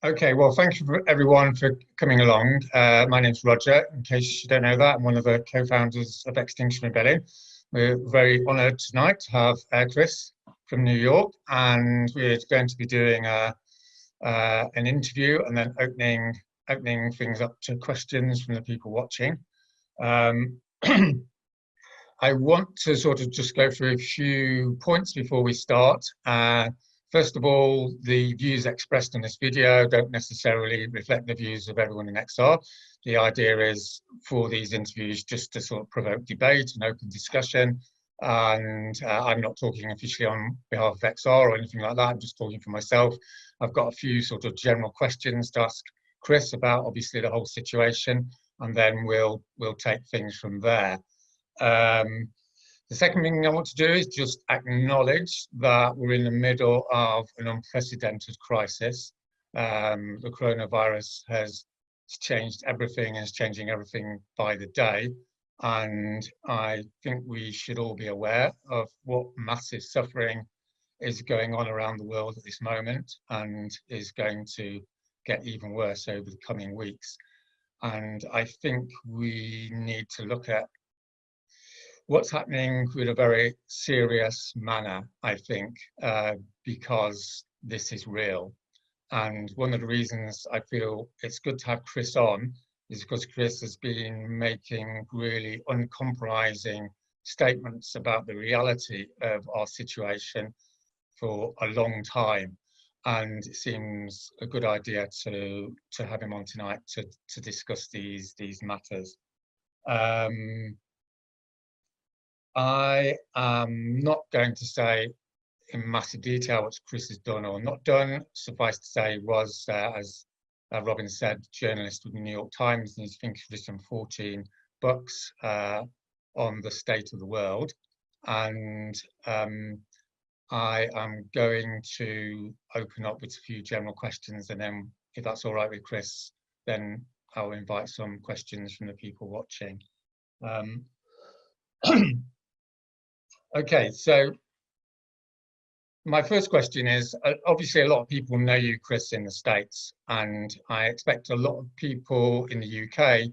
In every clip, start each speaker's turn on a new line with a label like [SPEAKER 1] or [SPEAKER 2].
[SPEAKER 1] Okay, well, thank you everyone for coming along. My name's Roger. In case you don't know that, I'm one of the co-founders of Extinction Rebellion. We're very honoured tonight to have Chris from New York, and we're going to be doing an interview and then opening things up to questions from the people watching. I want to sort of just go through a few points before we start. First of all, the views expressed in this video don't necessarily reflect the views of everyone in XR. The idea is for these interviews just to sort of provoke debate and open discussion. And I'm not talking officially on behalf of XR or anything like that. I'm just talking for myself. I've got a few sort of general questions to ask Chris about obviously the whole situation, and then we'll take things from there. The second thing I want to do is just acknowledge that we're in the middle of an unprecedented crisis. The coronavirus has changed everything and is changing everything by the day. And I think we should all be aware of what massive suffering is going on around the world at this moment and is going to get even worse over the coming weeks. And I think we need to look at what's happening with a very serious manner, I think, because this is real. And one of the reasons I feel it's good to have Chris on is because Chris has been making really uncompromising statements about the reality of our situation for a long time. And it seems a good idea to have him on tonight to discuss these matters. I am not going to say in massive detail what Chris has done or not done. Suffice to say, was, as Robin said, journalist with the New York Times, and he's written 14 books on the state of the world. And I am going to open up with a few general questions, and then if that's all right with Chris, then I'll invite some questions from the people watching. Okay, so my first question is, obviously a lot of people know you, Chris, in the States, and I expect a lot of people in the UK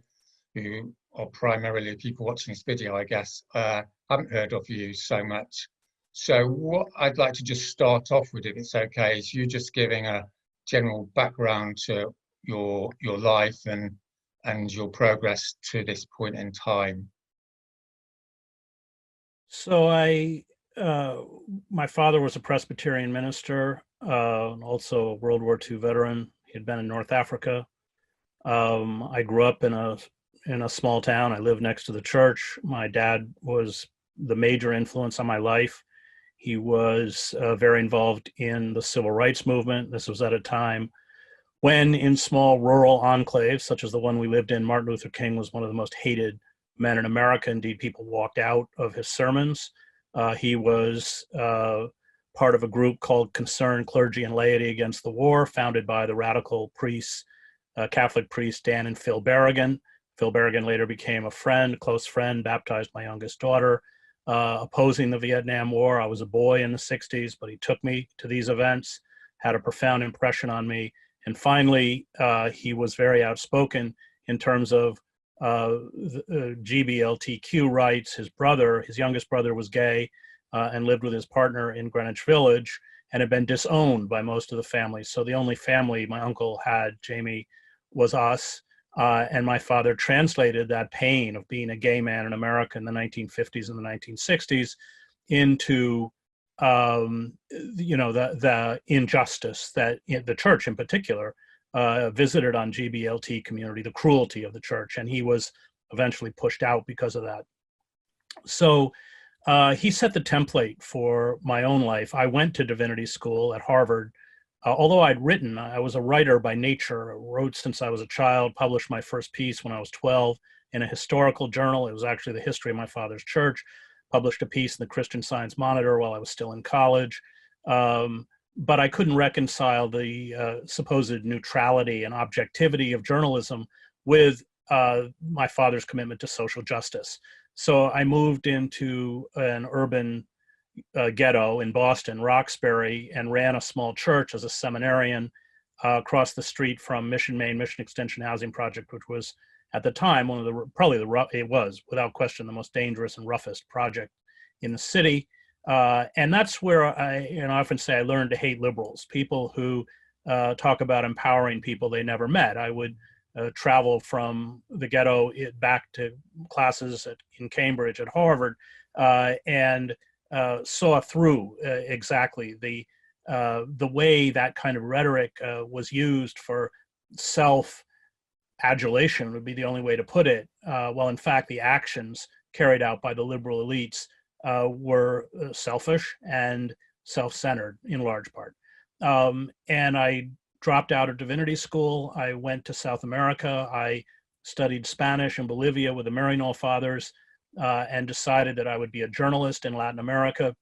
[SPEAKER 1] who are primarily people watching this video, I guess, haven't heard of you so much. So what I'd like to just start off with, if it's okay, is you just giving a general background to your life and your progress to this point in time.
[SPEAKER 2] So my father was a Presbyterian minister, also a World War II veteran. He had been in North Africa. I grew up in a small town. I lived next to the church. My dad was the major influence on my life. He was very involved in the civil rights movement. This was at a time when in small rural enclaves, such as the one we lived in, Martin Luther King was one of the most hated men in America. Indeed, people walked out of his sermons. He was part of a group called Concerned Clergy and Laity Against the War, founded by the radical priests, Catholic priests Dan and Phil Berrigan. Phil Berrigan later became a close friend, baptized my youngest daughter, opposing the Vietnam War. I was a boy in the 60s, but he took me to these events, had a profound impression on me. And finally, he was very outspoken in terms of GBLTQ rights. His youngest brother was gay and lived with his partner in Greenwich Village and had been disowned by most of the families. So the only family my uncle had, Jamie, was us. And my father translated that pain of being a gay man in America in the 1950s and the 1960s into the injustice that the church in particular visited on GBLT community, the cruelty of the church, and he was eventually pushed out because of that. So he set the template for my own life. I went to divinity school at Harvard. Although I was a writer by nature. I wrote since I was a child, published my first piece when I was 12 in a historical journal. It was actually the history of my father's church. Published a piece in the Christian Science Monitor while I was still in college. But I couldn't reconcile the supposed neutrality and objectivity of journalism with my father's commitment to social justice. So I moved into an urban ghetto in Boston, Roxbury, and ran a small church as a seminarian across the street from Mission Main, Mission Extension Housing Project, which was at the time one of the it was without question the most dangerous and roughest project in the city. And that's where I often say I learned to hate liberals, people who talk about empowering people they never met. I would travel from the ghetto back to classes in Cambridge at Harvard, and saw through exactly the way that kind of rhetoric was used for self-adulation would be the only way to put it. Well, in fact, the actions carried out by the liberal elites were selfish and self-centered in large part. And I dropped out of divinity school. I went to South America. I studied Spanish in Bolivia with the Maryknoll Fathers, and decided that I would be a journalist in Latin America.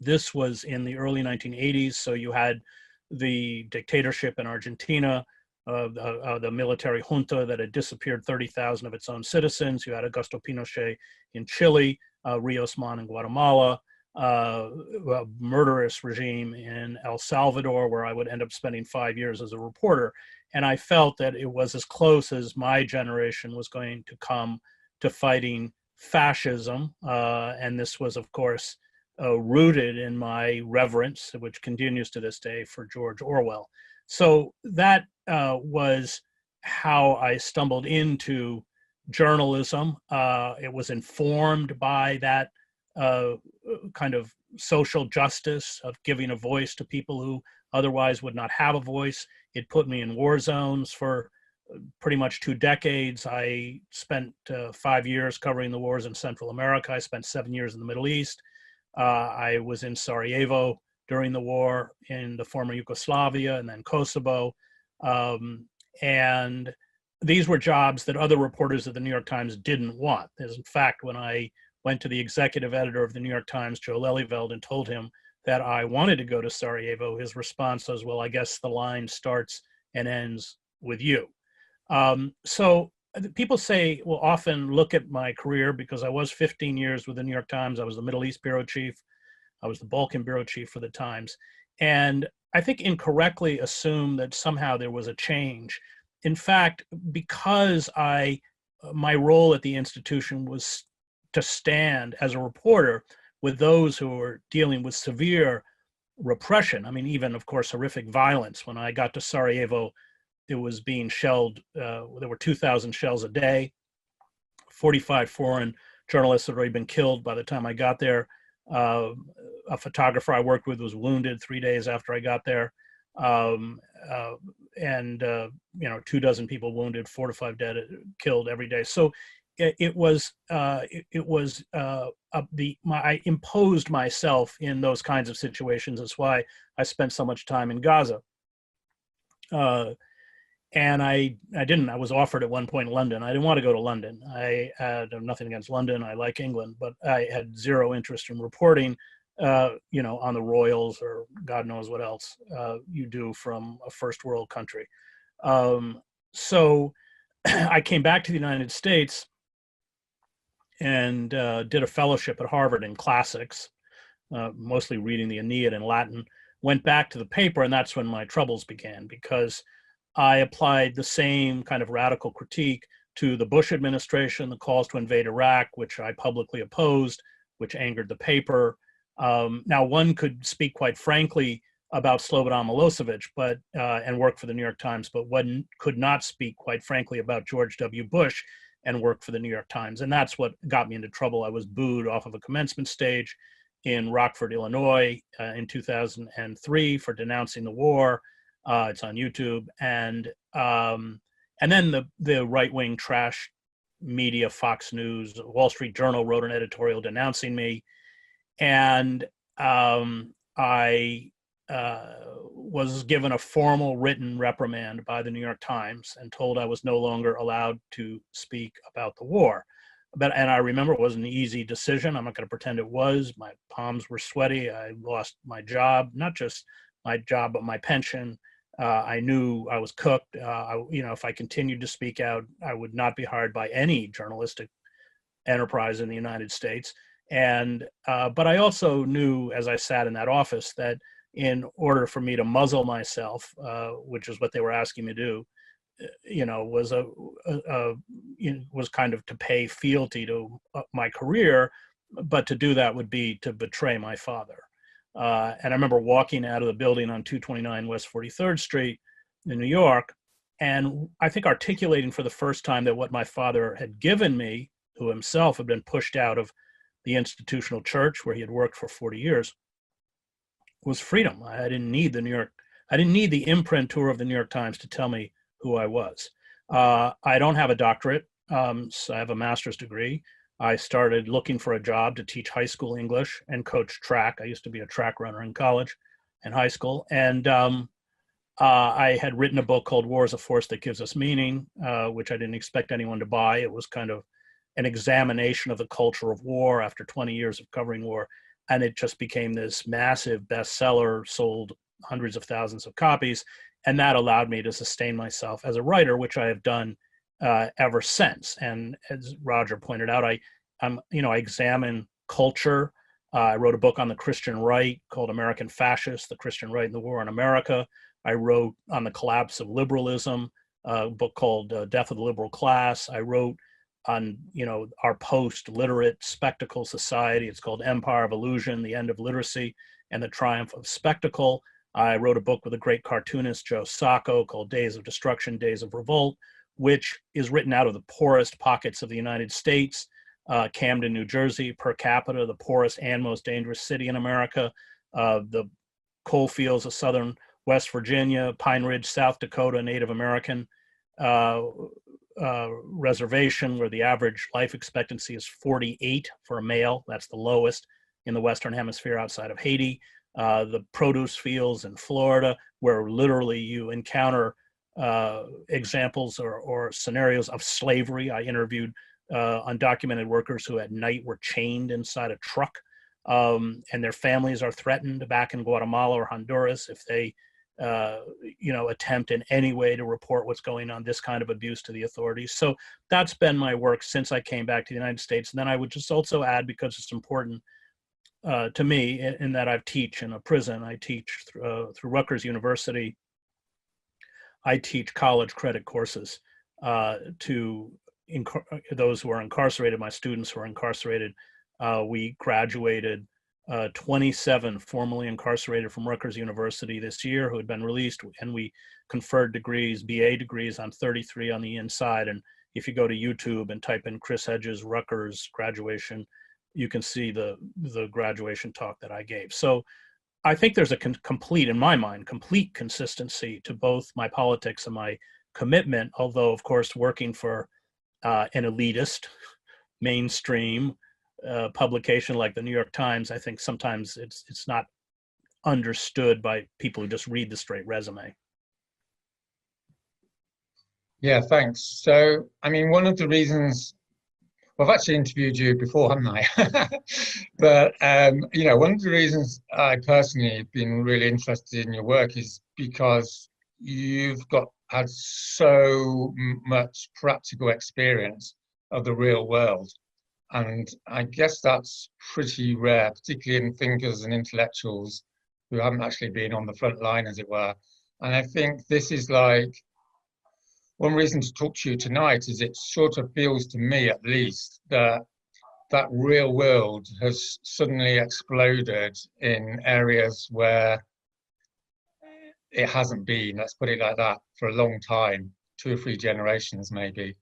[SPEAKER 2] This was in the early 1980s, so you had the dictatorship in Argentina, the military junta that had disappeared 30,000 of its own citizens. You had Augusto Pinochet in Chile, Rios Montt in Guatemala, a murderous regime in El Salvador, where I would end up spending 5 years as a reporter. And I felt that it was as close as my generation was going to come to fighting fascism. And this was, of course, rooted in my reverence, which continues to this day, for George Orwell. So that was how I stumbled into journalism. It was informed by that kind of social justice of giving a voice to people who otherwise would not have a voice. It put me in war zones for pretty much 2 decades. I spent 5 years covering the wars in Central America. I spent 7 years in the Middle East. I was in Sarajevo during the war in the former Yugoslavia and then Kosovo. And these were jobs that other reporters at the New York Times didn't want. As in fact, when I went to the executive editor of the New York Times, Joe Lelyveld, and told him that I wanted to go to Sarajevo, his response was, well, I guess the line starts and ends with you. So people say, will often look at my career, because I was 15 years with the New York Times. I was the Middle East bureau chief. I was the Balkan bureau chief for the Times. And I think incorrectly assume that somehow there was a change. In fact, because my role at the institution was to stand as a reporter with those who were dealing with severe repression. I mean, even, of course, horrific violence. When I got to Sarajevo, it was being shelled. There were 2,000 shells a day. 45 foreign journalists had already been killed by the time I got there. A photographer I worked with was wounded 3 days after I got there. And 24 people wounded, 4 to 5 dead, killed every day. So I imposed myself in those kinds of situations. That's why I spent so much time in Gaza. And I was offered at one point in London. I didn't want to go to London. I had nothing against London. I like England, but I had zero interest in reporting, on the royals or God knows what else you do from a first world country. So I came back to the United States and did a fellowship at Harvard in classics, mostly reading the Aeneid in Latin. Went back to the paper, and that's when my troubles began, because I applied the same kind of radical critique to the Bush administration, the calls to invade Iraq, which I publicly opposed, which angered the paper. Now, one could speak quite frankly about Slobodan Milosevic, and work for the New York Times, but one could not speak quite frankly about George W. Bush and work for the New York Times. And that's what got me into trouble. I was booed off of a commencement stage in Rockford, Illinois in 2003 for denouncing the war. It's on YouTube. And then the right-wing trash media, Fox News, Wall Street Journal wrote an editorial denouncing me. And I was given a formal written reprimand by the New York Times and told I was no longer allowed to speak about the war. And I remember it was an easy decision. I'm not going to pretend it was. My palms were sweaty. I lost my job, not just my job, but my pension. I knew I was cooked. If I continued to speak out, I would not be hired by any journalistic enterprise in the United States. And but I also knew, as I sat in that office, that in order for me to muzzle myself, which is what they were asking me to do, was kind of to pay fealty to my career, but to do that would be to betray my father. And I remember walking out of the building on 229 West 43rd Street in New York, and I think articulating for the first time that what my father had given me, who himself had been pushed out of the institutional church where he had worked for 40 years, was freedom. I didn't need the imprinter of the New York Times to tell me who I was. I don't have a doctorate, so I have a master's degree. I started looking for a job to teach high school English and coach track. I used to be a track runner in college and high school. And I had written a book called War is a Force That Gives Us Meaning, which I didn't expect anyone to buy. It was kind of an examination of the culture of war after 20 years of covering war. And it just became this massive bestseller, sold hundreds of thousands of copies. And that allowed me to sustain myself as a writer, which I have done ever since. And as Roger pointed out, I examine culture. I wrote a book on the Christian right called American Fascists, the Christian Right and the War on America. I wrote on the collapse of liberalism, a book called Death of the Liberal Class. I wrote on, our post-literate spectacle society. It's called Empire of Illusion, the End of Literacy and the Triumph of Spectacle. I wrote a book with a great cartoonist, Joe Sacco, called Days of Destruction, Days of Revolt, which is written out of the poorest pockets of the United States. Camden, New Jersey, per capita, the poorest and most dangerous city in America. The coal fields of southern West Virginia, Pine Ridge, South Dakota, Native American reservation, where the average life expectancy is 48 for a male. That's the lowest in the Western Hemisphere outside of Haiti. The produce fields in Florida, where literally you encounter examples or scenarios of slavery. I interviewed undocumented workers who at night were chained inside a truck, and their families are threatened back in Guatemala or Honduras if they attempt in any way to report what's going on, this kind of abuse to the authorities. So that's been my work since I came back to the United States. And then I would just also add, because it's important to me, in that I teach in a prison. I teach through Rutgers University. I teach college credit courses to those who are incarcerated, my students who are incarcerated. We graduated 27 formerly incarcerated from Rutgers University this year who had been released, and we conferred degrees, BA degrees, on 33 on the inside. And if you go to YouTube and type in Chris Hedges Rutgers graduation, you can see the graduation talk that I gave. So I think there's a complete, in my mind, complete consistency to both my politics and my commitment, although, of course, working for an elitist, mainstream publication like the New York Times, I think sometimes it's not understood by people who just read the straight resume.
[SPEAKER 1] Yeah, thanks. So, I mean, one of the reasons, well, I've actually interviewed you before, haven't I? But, one of the reasons I personally have been really interested in your work is because you've had so much practical experience of the real world. And I guess that's pretty rare, particularly in thinkers and intellectuals who haven't actually been on the front line, as it were. And I think this is like, one reason to talk to you tonight is it sort of feels to me, at least, that that real world has suddenly exploded in areas where it hasn't been, let's put it like that, for a long time, 2 or 3 generations maybe.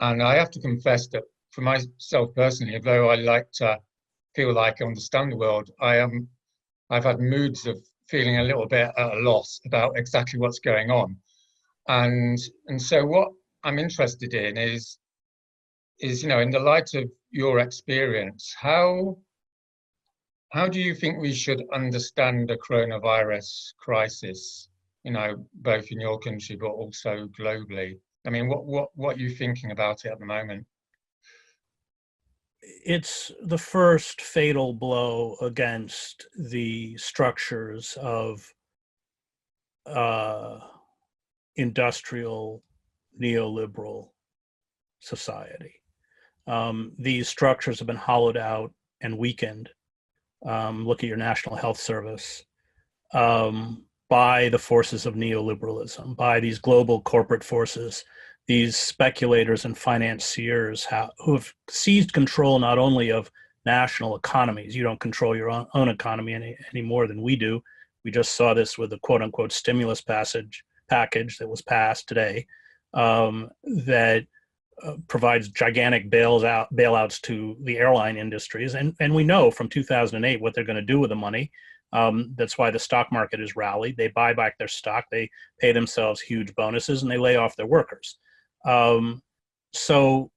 [SPEAKER 1] And I have to confess that for myself personally, although I like to feel like I understand the world, I've had moods of feeling a little bit at a loss about exactly what's going on. And so what I'm interested in is in the light of your experience, how do you think we should understand the coronavirus crisis, both in your country but also globally? I mean, what are you thinking about it at the moment?
[SPEAKER 2] It's the first fatal blow against the structures of industrial neoliberal society. These structures have been hollowed out and weakened. Look at your National Health Service. by the forces of neoliberalism, by these global corporate forces, these speculators and financiers who have seized control not only of national economies. You don't control your own economy any more than we do. We just saw this with the quote unquote stimulus package that was passed today, that provides gigantic bailouts to the airline industries. And we know from 2008 what they're going to do with the money. That's why the stock market has rallied. They buy back their stock, they pay themselves huge bonuses, and they lay off their workers. So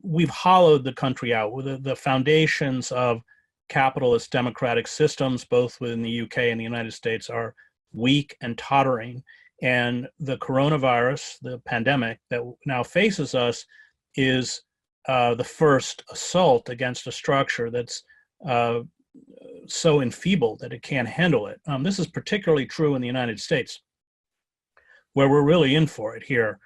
[SPEAKER 2] we've hollowed the country out. The foundations of capitalist democratic systems, both within the UK and the United States, are weak and tottering. And the coronavirus, the pandemic that now faces us, is the first assault against a structure that's so enfeebled that it can't handle it. This is particularly true in the United States, where we're really in for it here.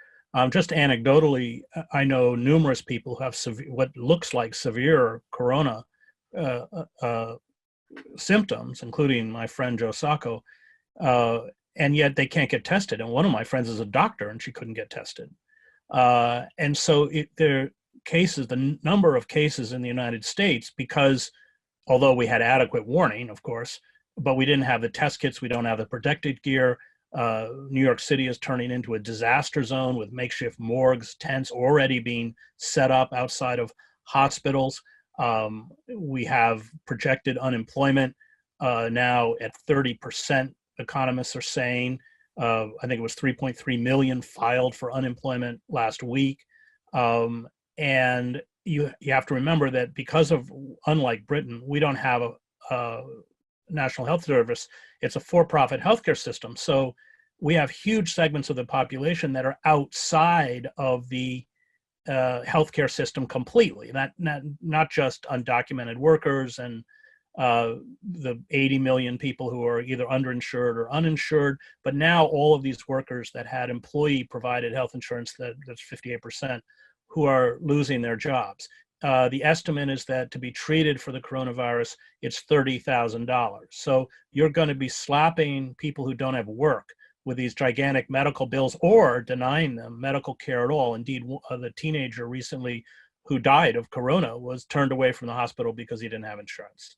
[SPEAKER 2] Just anecdotally, I know numerous people who have what looks like severe corona symptoms, including my friend Joe Sacco, and yet they can't get tested. And one of my friends is a doctor, and she couldn't get tested. And so the number of cases in the United States, because although we had adequate warning, of course, but we didn't have the test kits, we don't have the protective gear. New York City is turning into a disaster zone with makeshift morgues, tents already being set up outside of hospitals. We have projected unemployment now at 30%, economists are saying. I think it was 3.3 million filed for unemployment last week. And you have to remember that because of, unlike Britain, we don't have a National Health Service. It's a for-profit healthcare system. So we have huge segments of the population that are outside of the healthcare system completely. Not just undocumented workers and the 80 million people who are either underinsured or uninsured, but now all of these workers that had employee-provided health insurance, that's 58%, who are losing their jobs. The estimate is that to be treated for the coronavirus, it's $30,000. So you're going to be slapping people who don't have work with these gigantic medical bills, or denying them medical care at all. Indeed, the teenager recently who died of corona was turned away from the hospital because he didn't have insurance.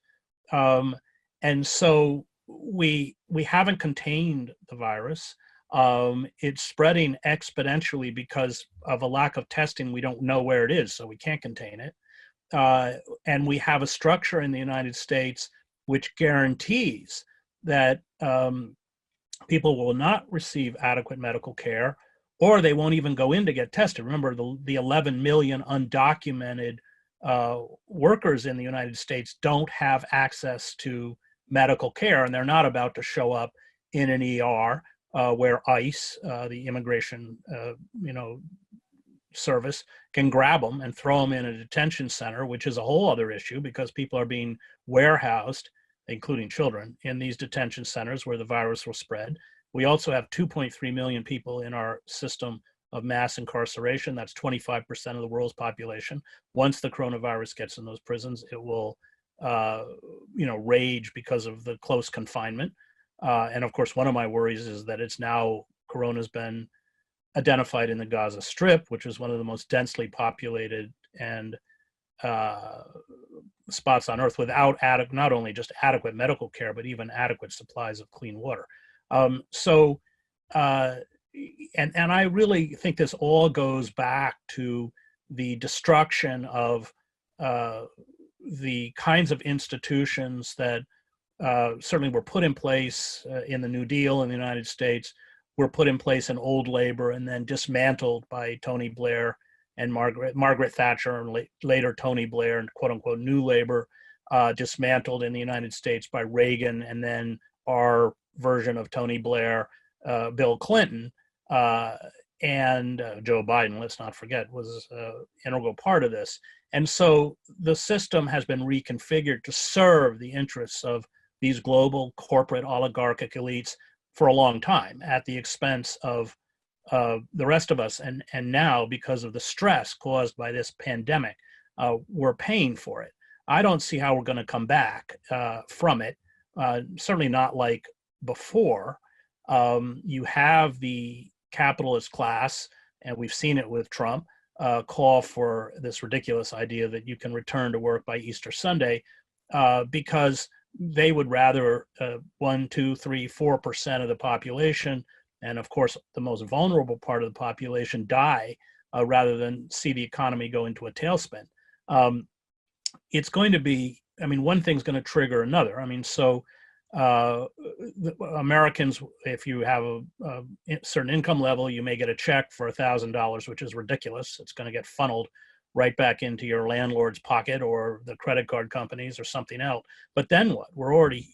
[SPEAKER 2] And so we haven't contained the virus. It's spreading exponentially because of a lack of testing. We don't know where it is, so we can't contain it. And we have a structure in the United States which guarantees that people will not receive adequate medical care, or they won't even go in to get tested. Remember, the 11 million undocumented workers in the United States don't have access to medical care, and they're not about to show up in an ER where ICE, the immigration service, can grab them and throw them in a detention center, which is a whole other issue because people are being warehoused, including children, in these detention centers where the virus will spread. We also have 2.3 million people in our system of mass incarceration. That's 25% of the world's population. Once the coronavirus gets in those prisons, it will rage because of the close confinement. And of course, one of my worries is that corona's been identified in the Gaza Strip, which is one of the most densely populated and spots on Earth without not only just adequate medical care, but even adequate supplies of clean water. And I really think this all goes back to the destruction of the kinds of institutions that certainly were put in place in the New Deal in the United States, were put in place in old labor and then dismantled by Tony Blair and Margaret Thatcher, and later Tony Blair and quote unquote new labor, dismantled in the United States by Reagan, and then our version of Tony Blair, Bill Clinton, and Joe Biden, let's not forget, was an integral part of this. And so the system has been reconfigured to serve the interests of these global corporate oligarchic elites for a long time at the expense of the rest of us. And now, because of the stress caused by this pandemic, we're paying for it. I don't see how we're going to come back from it. Certainly not like before. You have the capitalist class, and we've seen it with Trump, call for this ridiculous idea that you can return to work by Easter Sunday, because they would rather 1, 2, 3, 4% of the population, and of course the most vulnerable part of the population, die rather than see the economy go into a tailspin. It's going to be, I mean, one thing's going to trigger another. I mean, so Americans, if you have a certain income level, you may get a check for $1,000, which is ridiculous. It's going to get funneled right back into your landlord's pocket or the credit card companies or something else. But then what? We're already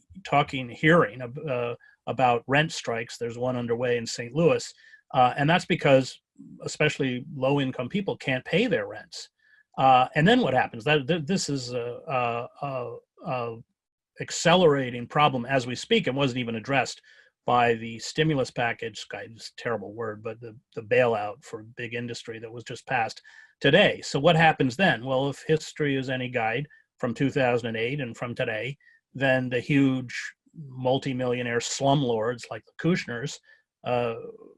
[SPEAKER 2] hearing about rent strikes. There's one underway in St. Louis, and that's because especially low-income people can't pay their rents. And then what happens? This is a accelerating problem as we speak, and wasn't even addressed by the stimulus package. It's a terrible word, but the bailout for big industry that was just passed today. So what happens then? Well, if history is any guide from 2008 and from today, then the huge multimillionaire slumlords like the Kushners,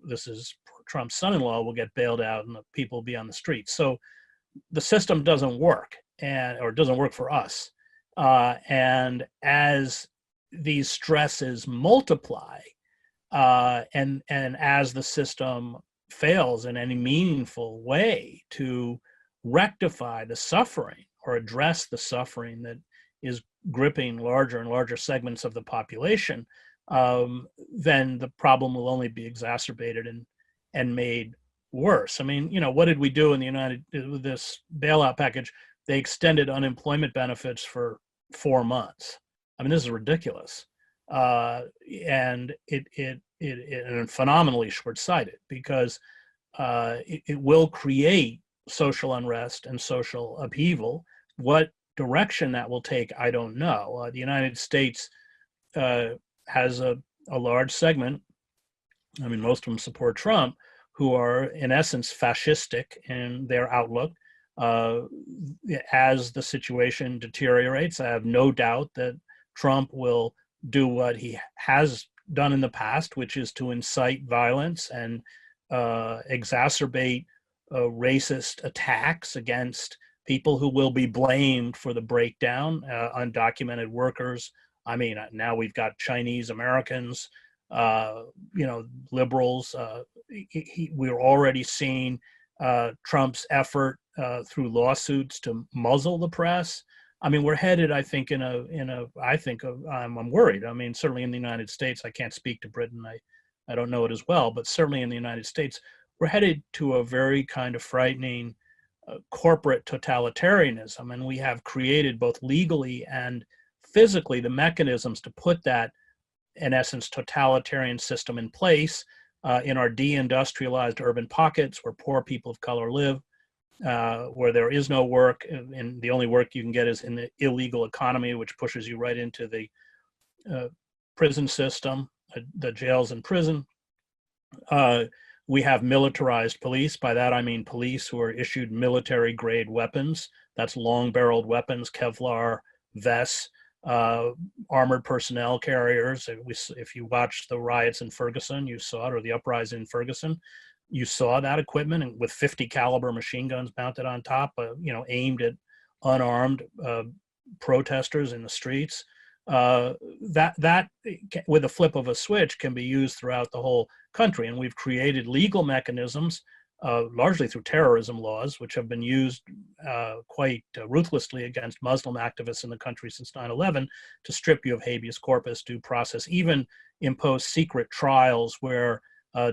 [SPEAKER 2] this is Trump's son-in-law, will get bailed out and the people will be on the streets. So the system doesn't work, or doesn't work for us. And as these stresses multiply, and as the system fails in any meaningful way to rectify the suffering or address the suffering that is gripping larger and larger segments of the population, then the problem will only be exacerbated and made worse. I mean, what did we do in with this bailout package? They extended unemployment benefits for 4 months. I mean, this is ridiculous, and it phenomenally short-sighted, because it will create social unrest and social upheaval. What direction that will take, I don't know. The United States has a large segment, I mean, most of them support Trump, who are in essence fascistic in their outlook. As the situation deteriorates, I have no doubt that Trump will do what he has done in the past, which is to incite violence and exacerbate racist attacks against people who will be blamed for the breakdown, undocumented workers. I mean, now we've got Chinese Americans, liberals. We're already seeing Trump's effort through lawsuits to muzzle the press. I mean, we're headed, I think, I'm worried. I mean, certainly in the United States, I can't speak to Britain. I don't know it as well, but certainly in the United States, we're headed to a very kind of frightening corporate totalitarianism. And we have created both legally and physically the mechanisms to put that, in essence, totalitarian system in place in our deindustrialized urban pockets where poor people of color live, where there is no work, and the only work you can get is in the illegal economy, which pushes you right into the prison system, the jails and prison. We have militarized police. By that I mean police who are issued military-grade weapons. That's long-barreled weapons, Kevlar vests, armored personnel carriers. If you watched the riots in Ferguson, you saw it, or the uprising in Ferguson, you saw that equipment, and with 50 caliber machine guns mounted on top, aimed at unarmed protesters in the streets. That with a flip of a switch can be used throughout the whole country. And we've created legal mechanisms, largely through terrorism laws, which have been used quite ruthlessly against Muslim activists in the country since 9/11, to strip you of habeas corpus, due process, even impose secret trials where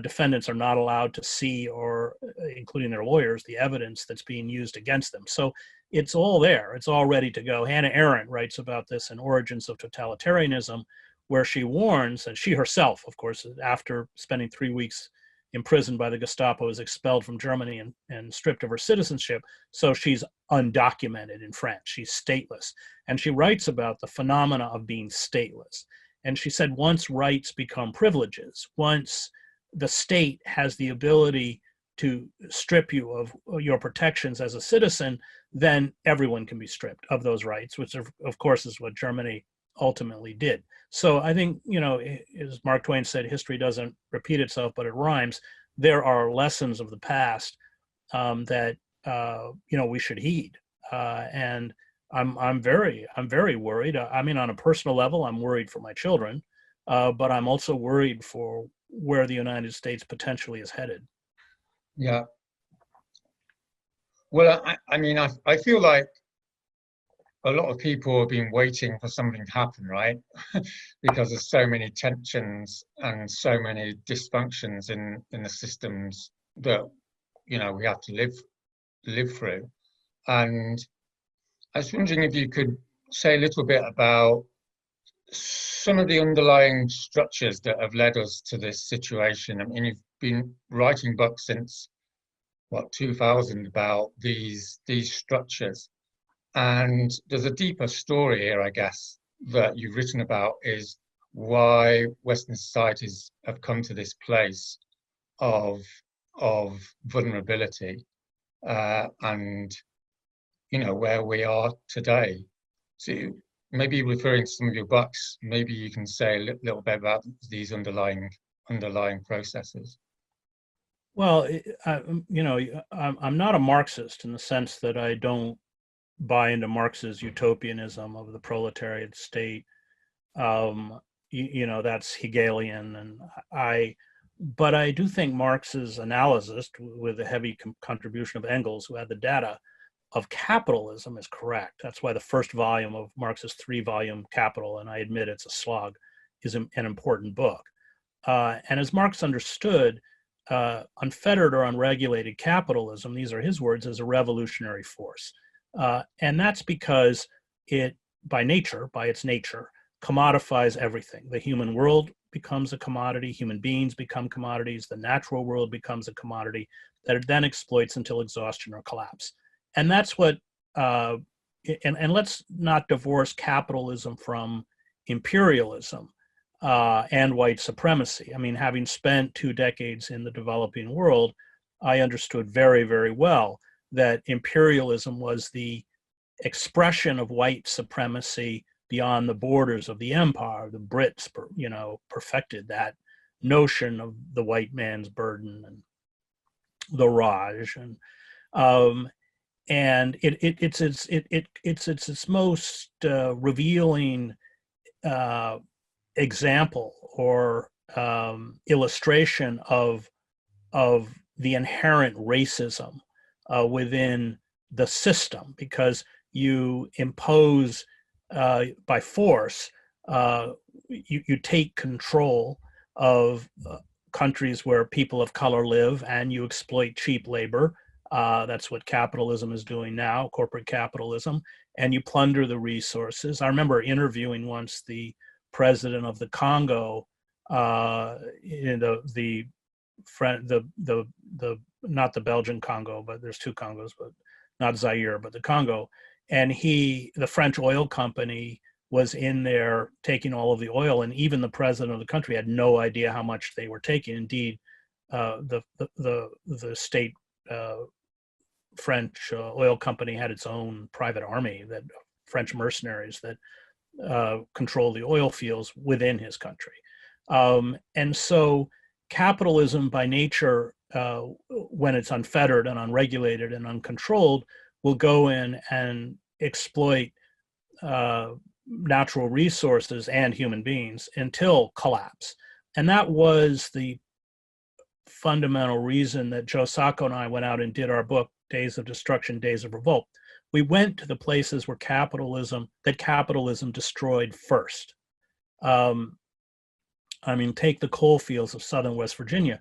[SPEAKER 2] defendants are not allowed to see, or including their lawyers, the evidence that's being used against them. So it's all there. It's all ready to go. Hannah Arendt writes about this in Origins of Totalitarianism, where she warns, and she herself, of course, after spending 3 weeks imprisoned by the Gestapo, is expelled from Germany and stripped of her citizenship. So she's undocumented in France. She's stateless. And she writes about the phenomena of being stateless. And she said, once rights become privileges, once the state has the ability to strip you of your protections as a citizen, then everyone can be stripped of those rights, which of course is what Germany ultimately did. So I think, as Mark Twain said, history doesn't repeat itself, but it rhymes. There are lessons of the past that we should heed, and I'm very worried. I mean, on a personal level, I'm worried for my children, but I'm also worried for where the United States potentially is headed.
[SPEAKER 1] Yeah. Well, I mean, I feel like a lot of people have been waiting for something to happen, right? Because there's so many tensions and so many dysfunctions in the systems that we have to live through. And I was wondering if you could say a little bit about some of the underlying structures that have led us to this situation. I mean, you've been writing books since what 2000 about these structures. And there's a deeper story here, I guess, that you've written about is why Western societies have come to this place of vulnerability, and where we are today. So maybe referring to some of your books, maybe you can say a little bit about these underlying processes.
[SPEAKER 2] Well, I'm not a Marxist in the sense that I don't buy into Marx's utopianism of the proletariat state. That's Hegelian, but I do think Marx's analysis, with the heavy contribution of Engels, who had the data of capitalism, is correct. That's why the first volume of Marx's 3-volume Capital, and I admit it's a slog, is an important book. And as Marx understood, unfettered or unregulated capitalism, these are his words, is a revolutionary force. And that's because it, by its nature, commodifies everything. The human world becomes a commodity, human beings become commodities, the natural world becomes a commodity that it then exploits until exhaustion or collapse. And that's what, and let's not divorce capitalism from imperialism and white supremacy. I mean, having spent 2 decades in the developing world, I understood very, very well that imperialism was the expression of white supremacy beyond the borders of the empire. The Brits, perfected that notion of the white man's burden and the Raj, and it's its most revealing example or illustration of the inherent racism within the system, because you impose by force, you take control of countries where people of color live, and you exploit cheap labor. That's what capitalism is doing now, corporate capitalism, and you plunder the resources. I remember interviewing once the president of the Congo, not the Belgian Congo, but there's 2 Congos, but not Zaire, but the Congo. And the French oil company was in there taking all of the oil, and even the president of the country had no idea how much they were taking. Indeed, the state French oil company had its own private army, that French mercenaries that control the oil fields within his country. And so capitalism by nature, when it's unfettered and unregulated and uncontrolled, will go in and exploit natural resources and human beings until collapse. And that was the fundamental reason that Joe Sacco and I went out and did our book, Days of Destruction, Days of Revolt. We went to the places where capitalism destroyed first. Take the coal fields of southern West Virginia.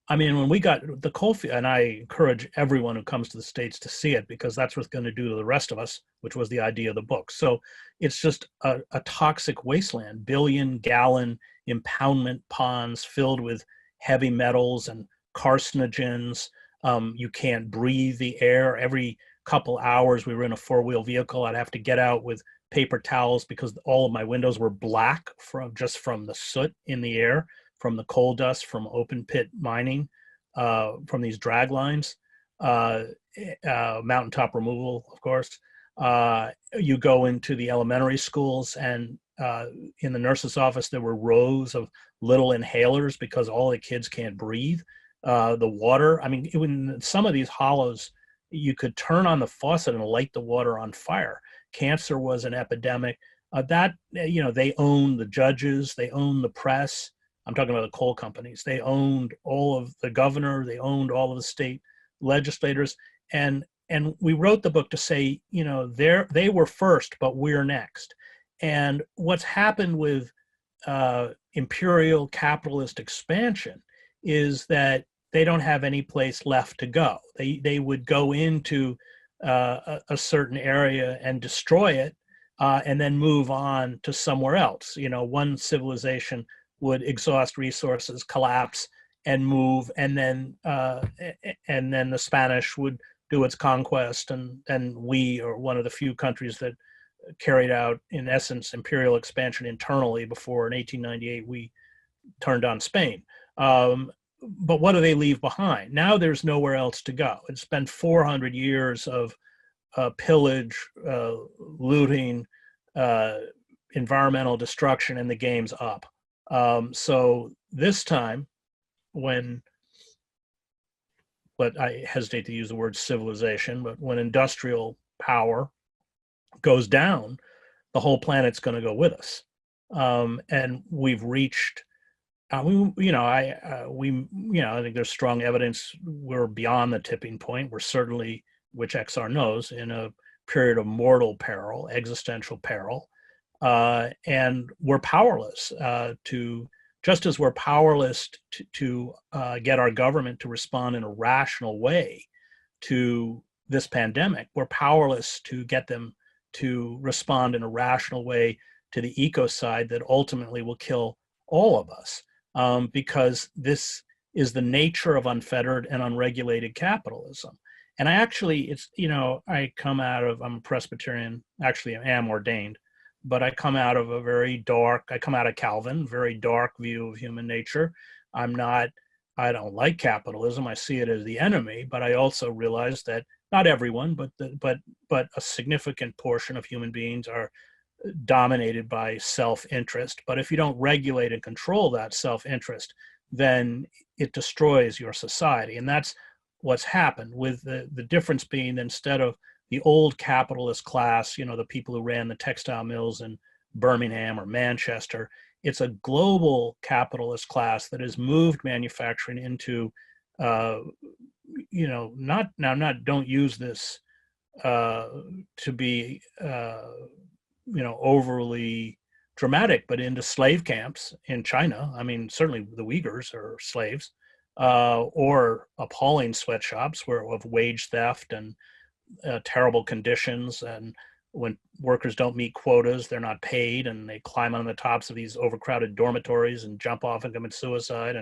[SPEAKER 2] I mean, when we got the coal field, and I encourage everyone who comes to the States to see it, because that's what's going to do to the rest of us, which was the idea of the book. So it's just a toxic wasteland, billion-gallon impoundment ponds filled with heavy metals and carcinogens. You can't breathe the air. Every couple hours we were in a 4-wheel vehicle, I'd have to get out with paper towels because all of my windows were black from the soot in the air, from the coal dust, from open pit mining, from these drag lines, mountaintop removal, of course. You go into the elementary schools, and in the nurse's office, there were rows of little inhalers because all the kids can't breathe. The water, I mean, in some of these hollows, you could turn on the faucet and light the water on fire. Cancer was an epidemic. They owned the judges, they owned the press. I'm talking about the coal companies. They owned all of the governor, they owned all of the state legislators. And we wrote the book to say, they were first, but we're next. And what's happened with imperial capitalist expansion is that they don't have any place left to go. They would go into a certain area and destroy it, and then move on to somewhere else. One civilization would exhaust resources, collapse, and move, and then the Spanish would do its conquest, and we are one of the few countries that carried out, in essence, imperial expansion internally before in 1898 we turned on Spain. But what do they leave behind? Now there's nowhere else to go. It's been 400 years of pillage, looting, environmental destruction, and the game's up. So this time, but I hesitate to use the word civilization, but when industrial power goes down, the whole planet's going to go with us. And we've reached, I think there's strong evidence we're beyond the tipping point. We're certainly, which XR knows, in a period of mortal peril, existential peril, and we're powerless just as we're powerless to get our government to respond in a rational way to this pandemic. We're powerless to get them to respond in a rational way to the ecocide that ultimately will kill all of us, because this is the nature of unfettered and unregulated capitalism. And I'm a Presbyterian, actually I am ordained, but I come out of Calvin, very dark view of human nature. I don't like capitalism. I see it as the enemy, but I also realize that not everyone, but a significant portion of human beings are dominated by self-interest. But if you don't regulate and control that self-interest, then it destroys your society. And that's what's happened, with the difference being, instead of the old capitalist class, the people who ran the textile mills in Birmingham or Manchester, it's a global capitalist class that has moved manufacturing into, don't use this to be, overly dramatic, but into slave camps in China. I mean, certainly the Uyghurs are slaves, or appalling sweatshops of wage theft and terrible conditions. And when workers don't meet quotas, they're not paid, and they climb on the tops of these overcrowded dormitories and jump off and commit suicide.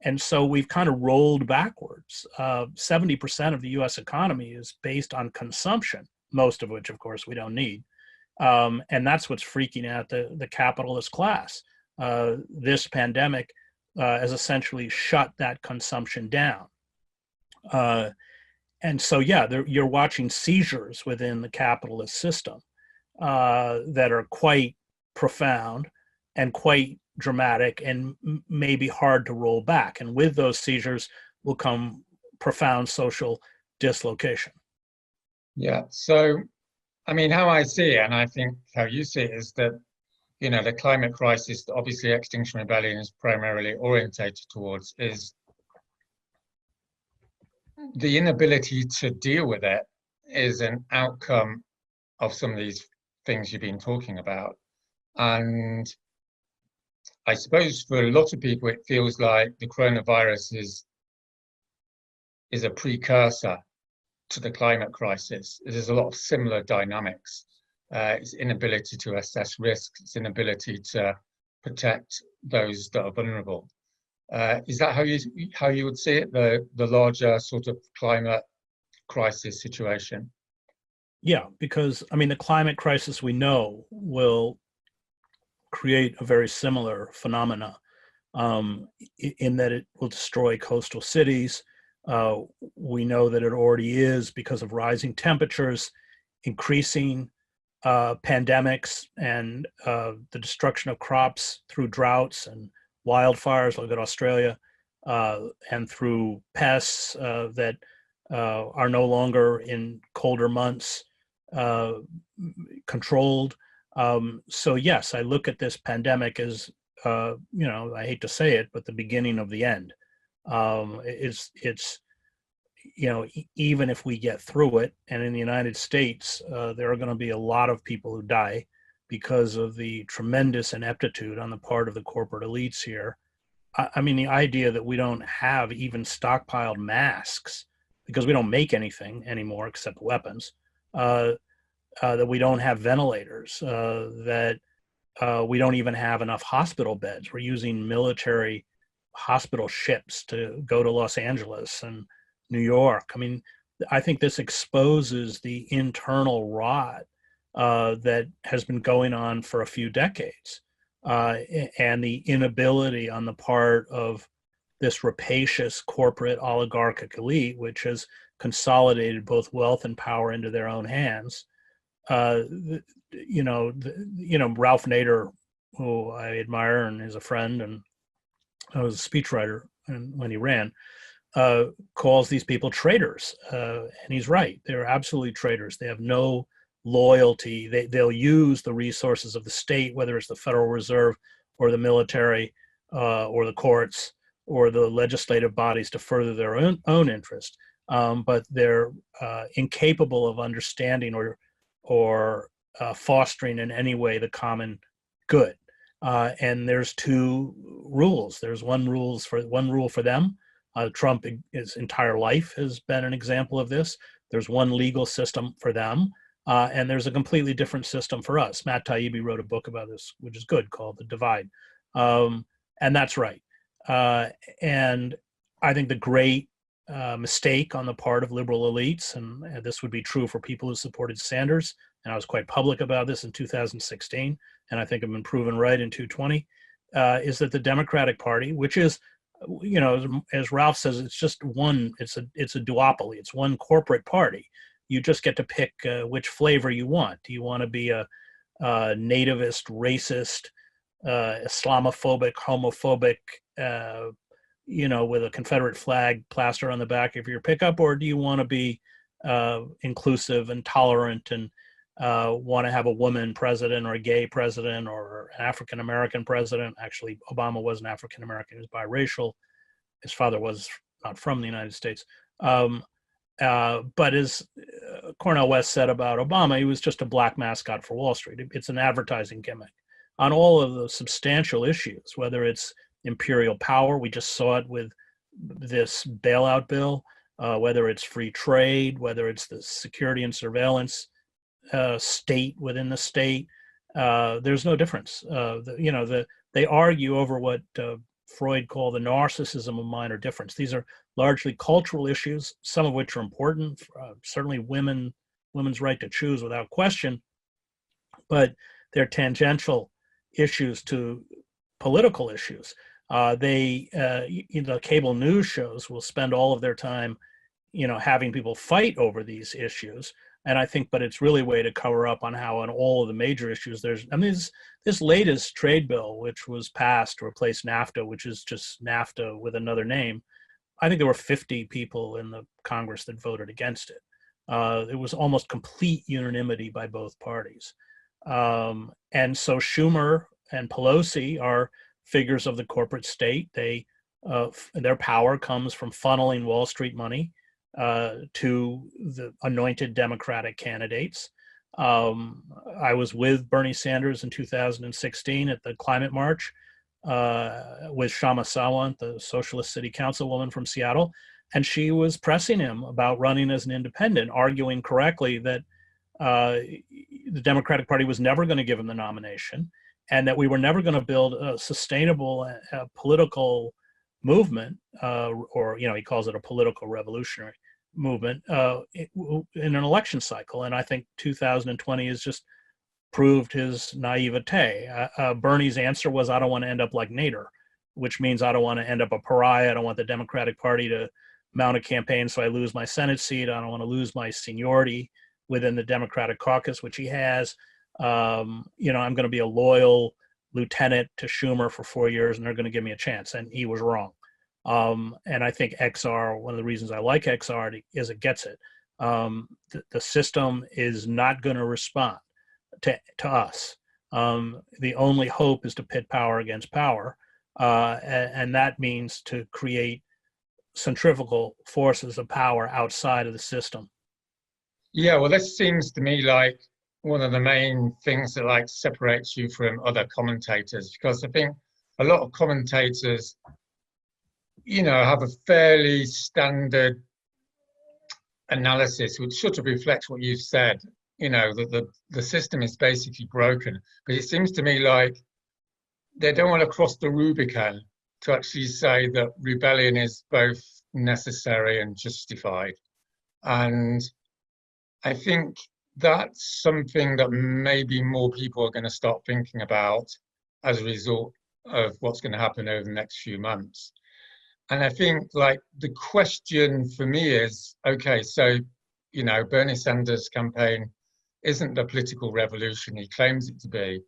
[SPEAKER 2] And so we've kind of rolled backwards. 70% of the U.S. economy is based on consumption, most of which, of course, we don't need. And that's what's freaking out the capitalist class. This pandemic has essentially shut that consumption down. And so, you're watching seizures within the capitalist system that are quite profound and quite dramatic and maybe hard to roll back. And with those seizures will come profound social dislocation.
[SPEAKER 1] Yeah. So, I mean, how I see it, and I think how you see it, is that, the climate crisis, obviously Extinction Rebellion is primarily orientated towards, is the inability to deal with it is an outcome of some of these things you've been talking about. And I suppose for a lot of people, it feels like the coronavirus is a precursor to the climate crisis. There's a lot of similar dynamics. Its inability to assess risks, its inability to protect those that are vulnerable. Is that how you would see it, the larger sort of climate crisis situation?
[SPEAKER 2] Yeah, because the climate crisis, we know, will create a very similar phenomena, in that it will destroy coastal cities. We know that it already is, because of rising temperatures, increasing pandemics and the destruction of crops through droughts and wildfires, look at Australia, and through pests that are no longer in colder months controlled. So yes, I look at this pandemic as, I hate to say it, but the beginning of the end. It's even if we get through it, and in the United States, there are going to be a lot of people who die because of the tremendous ineptitude on the part of the corporate elites here. I mean, the idea that we don't have even stockpiled masks because we don't make anything anymore except weapons, that we don't have ventilators, that we don't even have enough hospital beds. We're using military hospital ships to go to Los Angeles and New York. I mean, I think this exposes the internal rot that has been going on for a few decades, and the inability on the part of this rapacious corporate oligarchic elite, which has consolidated both wealth and power into their own hands. Ralph Nader, who I admire and is a friend, and I was a speechwriter when he ran, calls these people traitors, and he's right. They're absolutely traitors. They have no loyalty. They'll use the resources of the state, whether it's the Federal Reserve or the military or the courts or the legislative bodies, to further their own interest. But they're incapable of understanding or fostering in any way the common good. And there's two rules. There's one rule for them. Trump, his entire life, has been an example of this. There's one legal system for them, and there's a completely different system for us. Matt Taibbi wrote a book about this, which is good, called The Divide. And that's right. And I think the great mistake on the part of liberal elites, and this would be true for people who supported Sanders, and I was quite public about this in 2016, and I think I've been proven right in 2020, is that the Democratic Party, which is, as Ralph says, it's just one, it's a duopoly, it's one corporate party. You just get to pick which flavor you want. Do you want to be a nativist, racist, Islamophobic, homophobic, with a Confederate flag plastered on the back of your pickup, or do you want to be inclusive and tolerant and want to have a woman president or a gay president or an African-American president? Actually, Obama wasn't African-American, he was biracial. His father was not from the United States. But as Cornel West said about Obama, he was just a black mascot for Wall Street. It's an advertising gimmick. On all of the substantial issues, whether it's imperial power, we just saw it with this bailout bill, whether it's free trade, whether it's the security and surveillance state within the state, there's no difference. They argue over what Freud called the narcissism of minor difference. These are largely cultural issues, some of which are important, certainly women's right to choose without question, but they're tangential issues to political issues. The cable news shows will spend all of their time, having people fight over these issues. And I think, but it's really a way to cover up on how on all of the major issues this latest trade bill, which was passed to replace NAFTA, which is just NAFTA with another name. I think there were 50 people in the Congress that voted against it. It was almost complete unanimity by both parties. And so Schumer and Pelosi are figures of the corporate state. Their power comes from funneling Wall Street money to the anointed Democratic candidates. I was with Bernie Sanders in 2016 at the climate march with Shama Sawant, the socialist city councilwoman from Seattle, and she was pressing him about running as an independent, arguing correctly that the Democratic Party was never going to give him the nomination, and that we were never going to build a sustainable political movement, or he calls it a political revolutionary movement, in an election cycle. And I think 2020 has just proved his naivete. Bernie's answer was, I don't want to end up like Nader, which means I don't want to end up a pariah. I don't want the Democratic Party to mount a campaign so I lose my Senate seat. I don't want to lose my seniority within the Democratic caucus, which he has. You know, I'm going to be a loyal lieutenant to Schumer for 4 years, and they're going to give me a chance. And he was wrong. And I think XR, one of the reasons I like XR is it gets it. The system is not going to respond to us. The only hope is to pit power against power. And that means to create centrifugal forces of power outside of the system.
[SPEAKER 1] Yeah, well, this seems to me like one of the main things that like separates you from other commentators, because I think a lot of commentators, you know, have a fairly standard analysis which sort of reflects what you've said, you know, that the system is basically broken. But it seems to me like they don't want to cross the Rubicon to actually say that rebellion is both necessary and justified. And I think that's something that maybe more people are going to start thinking about as a result of what's going to happen over the next few months. And I think like the question for me is, okay, so, you know, Bernie Sanders' campaign isn't the political revolution he claims it to be.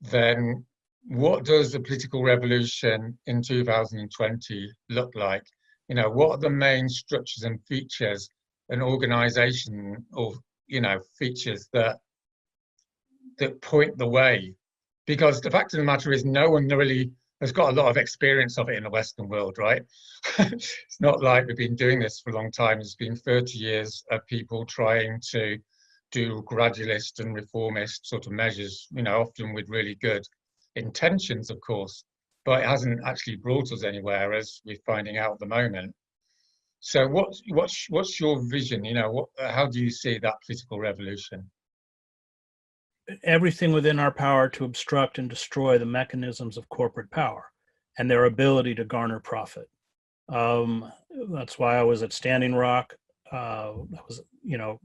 [SPEAKER 1] Then what does the political revolution in 2020 look like? You know, what are the main structures and features and organization or, you know, features that point the way? Because the fact of the matter is no one really has got a lot of experience of it in the Western world, right? It's not like we've been doing this for a long time. It's been 30 years of people trying to do gradualist and reformist sort of measures, you know, often with really good intentions, of course, but it hasn't actually brought us anywhere, as we're finding out at the moment. So what's your vision? You know, how do you see that political revolution?
[SPEAKER 2] Everything within our power to obstruct and destroy the mechanisms of corporate power and their ability to garner profit. That's why I was at Standing Rock. I was, you know,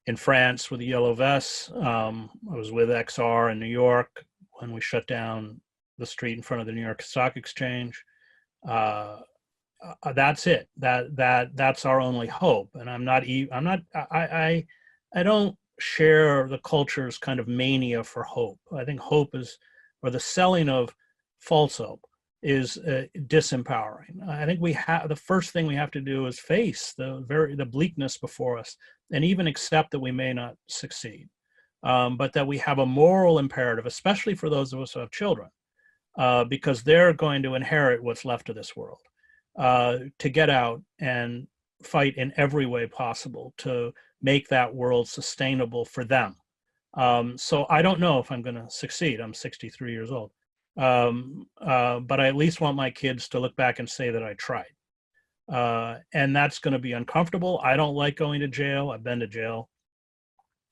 [SPEAKER 2] in France with the Yellow Vests. I was with XR in New York when we shut down the street in front of the New York Stock Exchange. That's it. That's our only hope. And I don't share the culture's kind of mania for hope. I think hope is, or the selling of false hope is disempowering. I think the first thing we have to do is face the bleakness before us, and even accept that we may not succeed, but that we have a moral imperative, especially for those of us who have children, because they're going to inherit what's left of this world, to get out and fight in every way possible to make that world sustainable for them. So I don't know if I'm going to succeed. I'm 63 years old. But I at least want my kids to look back and say that I tried. And that's going to be uncomfortable. I don't like going to jail. I've been to jail,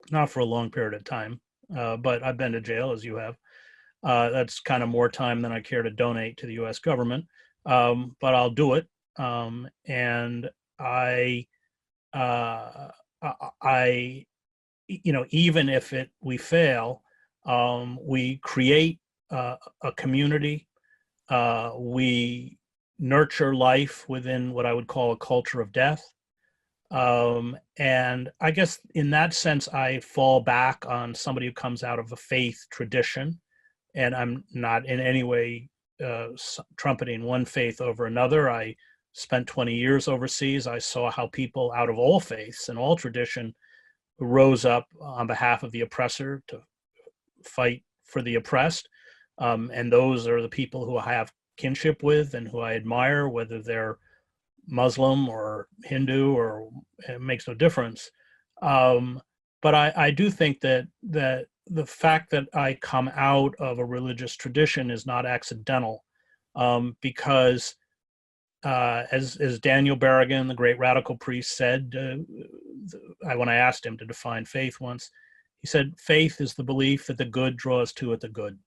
[SPEAKER 2] not for a long period of time, but I've been to jail, as you have. That's kind of more time than I care to donate to the U.S. government, but I'll do it. And you know, even if we fail, we create a community. We nurture life within what I would call a culture of death. And I guess in that sense, I fall back on somebody who comes out of a faith tradition, and I'm not in any way trumpeting one faith over another. I spent 20 years overseas. I saw how people out of all faiths and all tradition rose up on behalf of the oppressor to fight for the oppressed. And those are the people who I have kinship with and who I admire, whether they're Muslim or Hindu, or it makes no difference. But I do think that the fact that I come out of a religious tradition is not accidental, because as Daniel Berrigan, the great radical priest, said, when I asked him to define faith once, he said, faith is the belief that the good draws to it the good,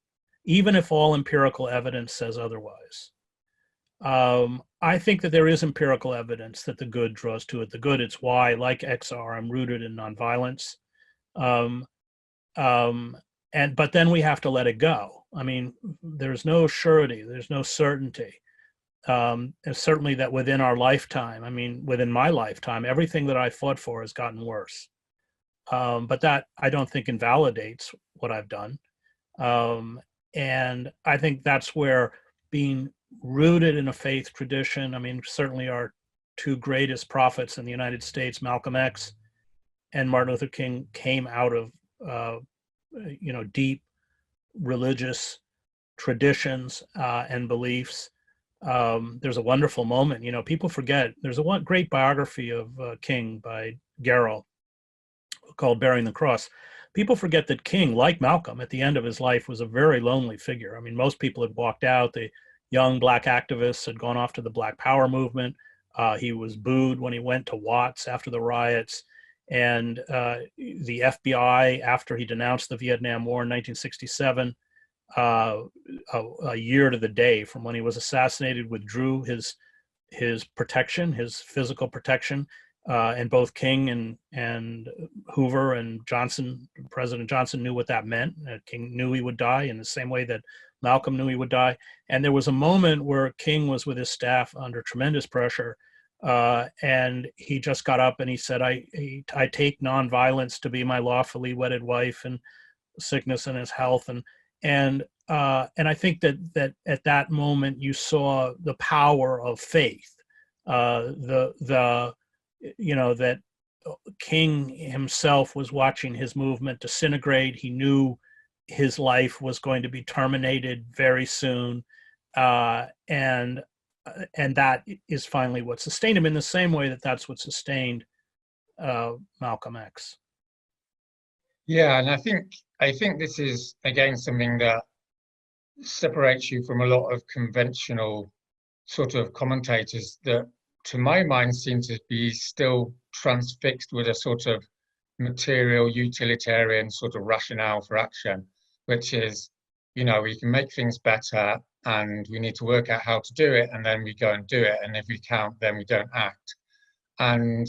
[SPEAKER 2] even if all empirical evidence says otherwise. I think that there is empirical evidence that the good draws to it the good. It's why, like XR, I'm rooted in nonviolence. But then we have to let it go. I mean, there's no surety, there's no certainty. And certainly that within our lifetime, I mean, within my lifetime, everything that I fought for has gotten worse. but that I don't think invalidates what I've done. And I think that's where being rooted in a faith tradition, I mean, certainly our two greatest prophets in the United States, Malcolm X and Martin Luther King, came out of, deep religious traditions and beliefs. There's a wonderful moment, people forget, there's a one great biography of King by Garrow called Bearing the Cross. People forget that King, like Malcolm, at the end of his life was a very lonely figure. I mean, most people had walked out. The young black activists had gone off to the Black Power movement. He was booed when he went to Watts after the riots. And the FBI, after he denounced the Vietnam War in 1967, a year to the day from when he was assassinated, withdrew his protection, his physical protection. And both King and Hoover and Johnson, President Johnson, knew what that meant. King knew he would die in the same way that Malcolm knew he would die. And there was a moment where King was with his staff under tremendous pressure, and he just got up and he said, I take nonviolence to be my lawfully wedded wife, and sickness and his health. And I think that at that moment you saw the power of faith, that King himself was watching his movement disintegrate. He knew his life was going to be terminated very soon, and that is finally what sustained him, in the same way that that's what sustained Malcolm X.
[SPEAKER 1] Yeah, and I think this is again something that separates you from a lot of conventional sort of commentators that, to my mind, seem to be still transfixed with a sort of material utilitarian sort of rationale for action, which is, we can make things better and we need to work out how to do it, and then we go and do it. And if we can't, then we don't act. And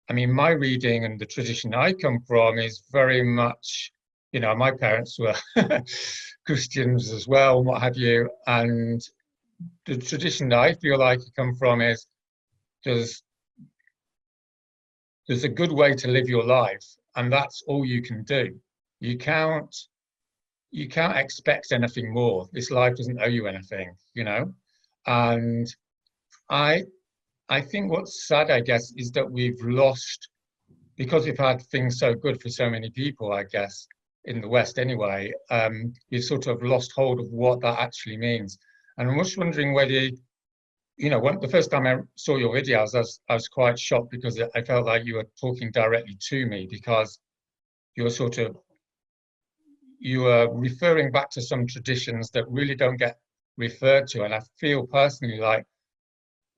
[SPEAKER 1] I mean, my reading and the tradition I come from is very much, my parents were Christians as well, and what have you. And the tradition that I feel like I come from is there's a good way to live your life, and that's all you can do. You can't expect anything more. This life doesn't owe you anything, And I think what's sad, I guess, is that we've lost, because we've had things so good for so many people, I guess, in the West anyway, you've sort of lost hold of what that actually means. And I'm just wondering whether, when the first time I saw your videos, I was quite shocked, because I felt like you were talking directly to me, because you were referring back to some traditions that really don't get referred to. And I feel personally like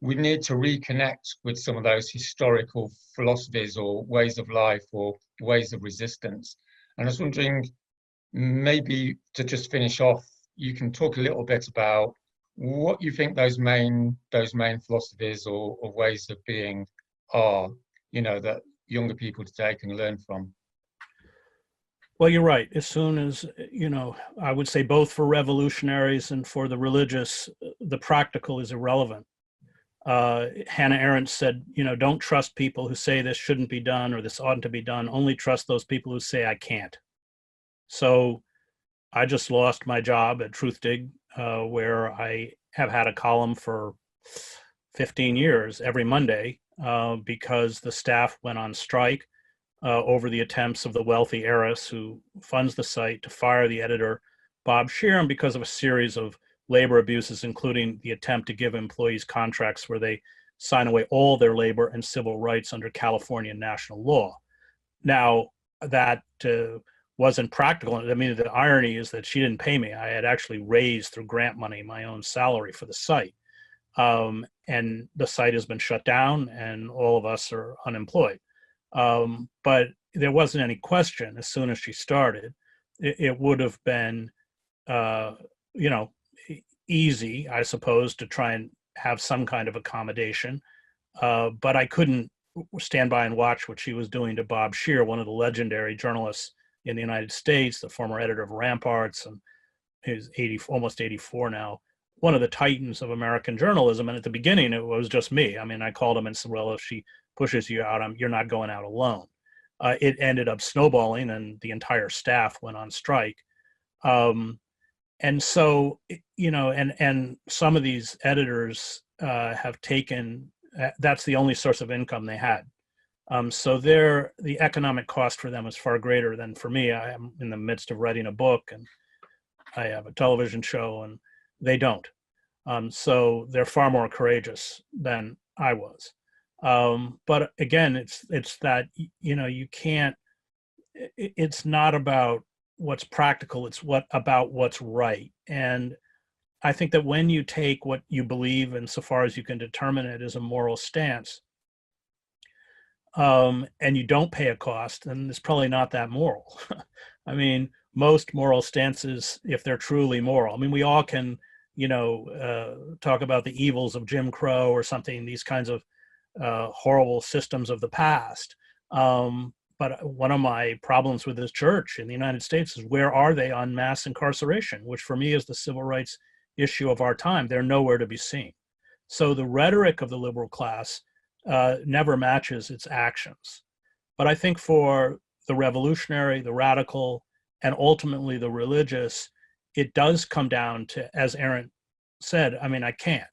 [SPEAKER 1] we need to reconnect with some of those historical philosophies or ways of life or ways of resistance. And I was wondering, maybe to just finish off, you can talk a little bit about what you think those main philosophies or ways of being are, that younger people today can learn from.
[SPEAKER 2] Well, you're right. As soon as, I would say both for revolutionaries and for the religious, the practical is irrelevant. Hannah Arendt said, don't trust people who say this shouldn't be done or this oughtn't to be done. Only trust those people who say I can't. So I just lost my job at Truthdig, where I have had a column for 15 years every Monday, because the staff went on strike over the attempts of the wealthy heiress who funds the site to fire the editor, Bob Scheer, because of a series of labor abuses, including the attempt to give employees contracts where they sign away all their labor and civil rights under California national law. Now, that wasn't practical. I mean, the irony is that she didn't pay me. I had actually raised through grant money my own salary for the site. And the site has been shut down and all of us are unemployed. But there wasn't any question as soon as she started. It would have been, easy, I suppose, to try and have some kind of accommodation. But I couldn't stand by and watch what she was doing to Bob Scheer, one of the legendary journalists in the United States, the former editor of Ramparts, and he's almost 84 now, one of the titans of American journalism. And at the beginning, it was just me. I mean, I called him and said, well, if she pushes you out, you're not going out alone. it ended up snowballing, and the entire staff went on strike. And so, and some of these editors have taken, that's the only source of income they had. So the economic cost for them is far greater than for me. I am in the midst of writing a book, and I have a television show, and they don't. So they're far more courageous than I was. But again, it's that, you can't, it's not about what's practical, it's about what's right. And I think that when you take what you believe, insofar as you can determine it, as a moral stance, and you don't pay a cost, then it's probably not that moral. I mean, most moral stances, if they're truly moral, I mean, we all can, talk about the evils of Jim Crow or something, these kinds of horrible systems of the past. But one of my problems with this church in the United States is, where are they on mass incarceration, which for me is the civil rights issue of our time? They're nowhere to be seen. So the rhetoric of the liberal class never matches its actions. But I think for the revolutionary, the radical, and ultimately the religious, it does come down to, as Aaron said, I mean, I can't.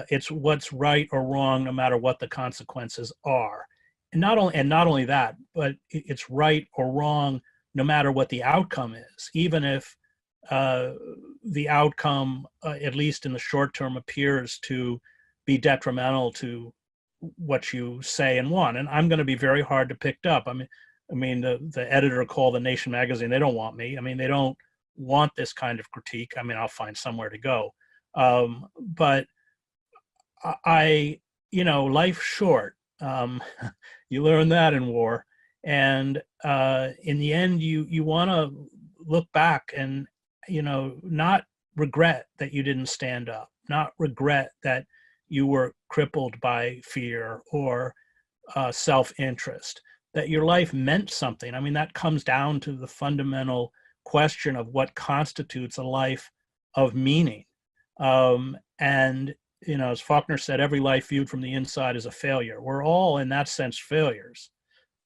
[SPEAKER 2] It's what's right or wrong, no matter what the consequences are. And not only that, but it's right or wrong, no matter what the outcome is, even if the outcome, at least in the short term, appears to be detrimental to what you say and want. And I'm going to be very hard to pick up. I mean, the editor called the Nation magazine, they don't want me. I mean, they don't want this kind of critique. I mean, I'll find somewhere to go. But life's short. You learn that in war. And in the end, you want to look back and, not regret that you didn't stand up, not regret that you were crippled by fear or self-interest, that your life meant something. I mean, that comes down to the fundamental question of what constitutes a life of meaning. And, as Faulkner said, every life viewed from the inside is a failure. We're all, in that sense, failures.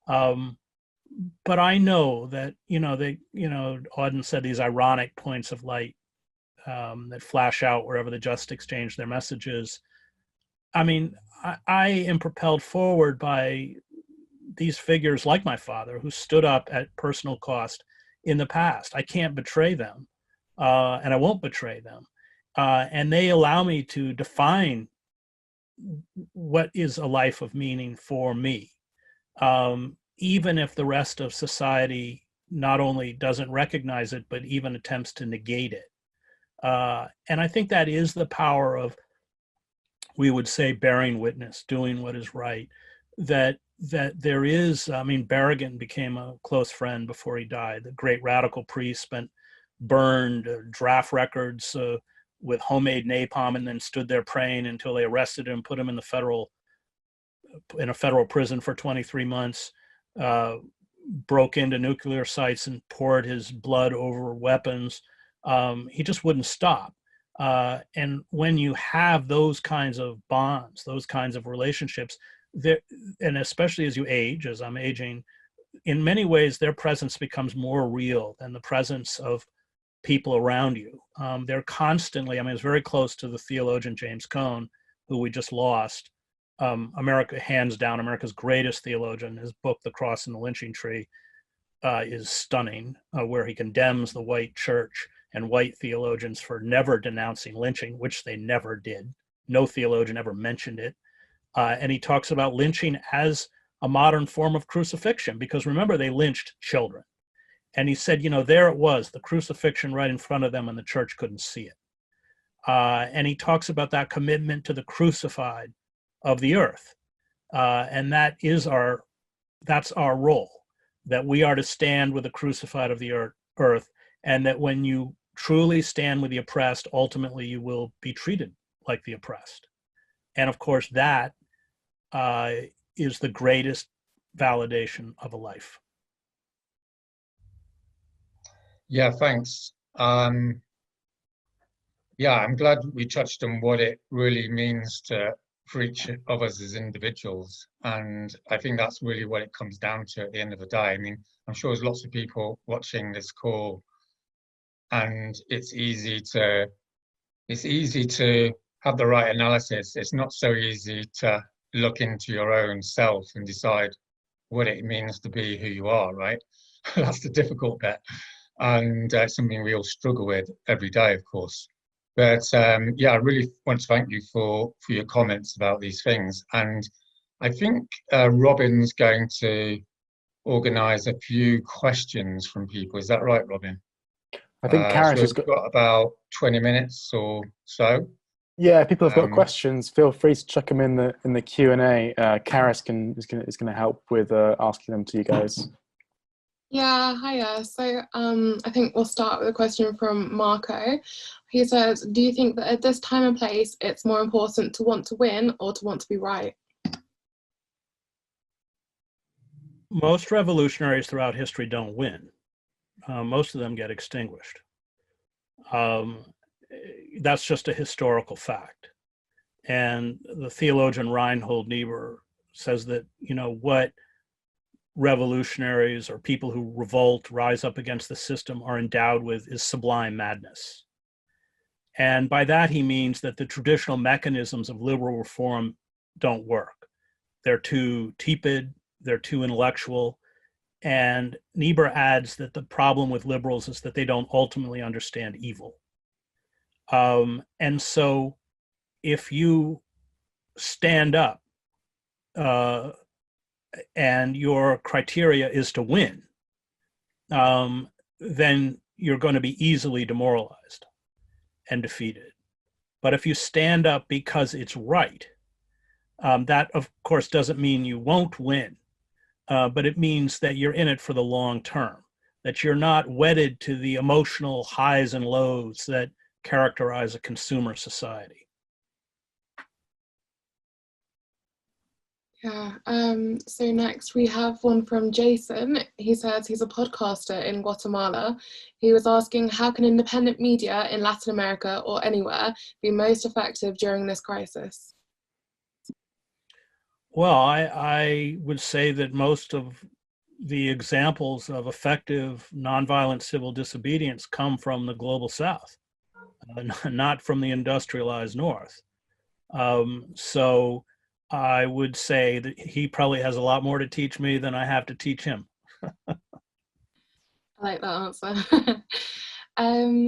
[SPEAKER 2] But I know that, Auden said, these ironic points of light that flash out wherever the just exchange their messages. I mean, I am propelled forward by these figures like my father, who stood up at personal cost in the past. I can't betray them, and I won't betray them. And they allow me to define what is a life of meaning for me, even if the rest of society not only doesn't recognize it, but even attempts to negate it. And I think that is the power of, we would say, bearing witness, doing what is right. That there is, I mean, Berrigan became a close friend before he died. The great radical priest burned draft records with homemade napalm, and then stood there praying until they arrested him, put him in a federal prison for 23 months, broke into nuclear sites and poured his blood over weapons. He just wouldn't stop. And when you have those kinds of bonds, those kinds of relationships, and especially as you age, as I'm aging, in many ways, their presence becomes more real than the presence of people around you. They're constantly, I mean, it's very close to the theologian James Cone, who we just lost. America, hands down, America's greatest theologian. His book, The Cross and the Lynching Tree, is stunning, where he condemns the white church and white theologians for never denouncing lynching, which they never did. No theologian ever mentioned it. And he talks about lynching as a modern form of crucifixion, because remember, they lynched children. And he said, there it was, the crucifixion right in front of them, and the church couldn't see it. And he talks about that commitment to the crucified of the earth. And that's our role, that we are to stand with the crucified of the earth, and that when you truly stand with the oppressed, ultimately you will be treated like the oppressed. And of course, that is the greatest validation of a life.
[SPEAKER 1] Yeah, thanks. Yeah, I'm glad we touched on what it really means to for each of us as individuals. And I think that's really what it comes down to at the end of the day. I mean, I'm sure there's lots of people watching this call, and it's easy to have the right analysis. It's not so easy to look into your own self and decide what it means to be who you are, right? That's the difficult bit. And something we all struggle with every day, of course. But yeah, I really want to thank you for your comments about these things. And I think Robin's going to organise a few questions from people. Is that right, Robin?
[SPEAKER 3] I think
[SPEAKER 1] So
[SPEAKER 3] Karis has
[SPEAKER 1] we've
[SPEAKER 3] got
[SPEAKER 1] got about 20 minutes or so.
[SPEAKER 3] Yeah, if people have got questions, feel free to chuck them in the Q&A. Karis is gonna help with asking them to you guys.
[SPEAKER 4] Yeah, hiya. So I think we'll start with a question from Marco. He says, do you think that at this time and place, it's more important to want to win or to want to be right?
[SPEAKER 2] Most revolutionaries throughout history don't win. Most of them get extinguished. That's just a historical fact. And the theologian Reinhold Niebuhr says that, what revolutionaries or people who revolt, rise up against the system are endowed with is sublime madness. And by that, he means that the traditional mechanisms of liberal reform don't work. They're too tepid, they're too intellectual. And Niebuhr adds that the problem with liberals is that they don't ultimately understand evil. And so if you stand up and your criteria is to win, then you're going to be easily demoralized and defeated. But if you stand up because it's right, that of course doesn't mean you won't win, but it means that you're in it for the long term, that you're not wedded to the emotional highs and lows that characterize a consumer society.
[SPEAKER 4] Yeah, so next we have one from Jason. He says he's a podcaster in Guatemala. He was asking, how can independent media in Latin America or anywhere be most effective during this crisis?
[SPEAKER 2] Well, I would say that most of the examples of effective nonviolent civil disobedience come from the global South, not from the industrialized North. So I would say that he probably has a lot more to teach me than I have to teach him.
[SPEAKER 4] I like that answer.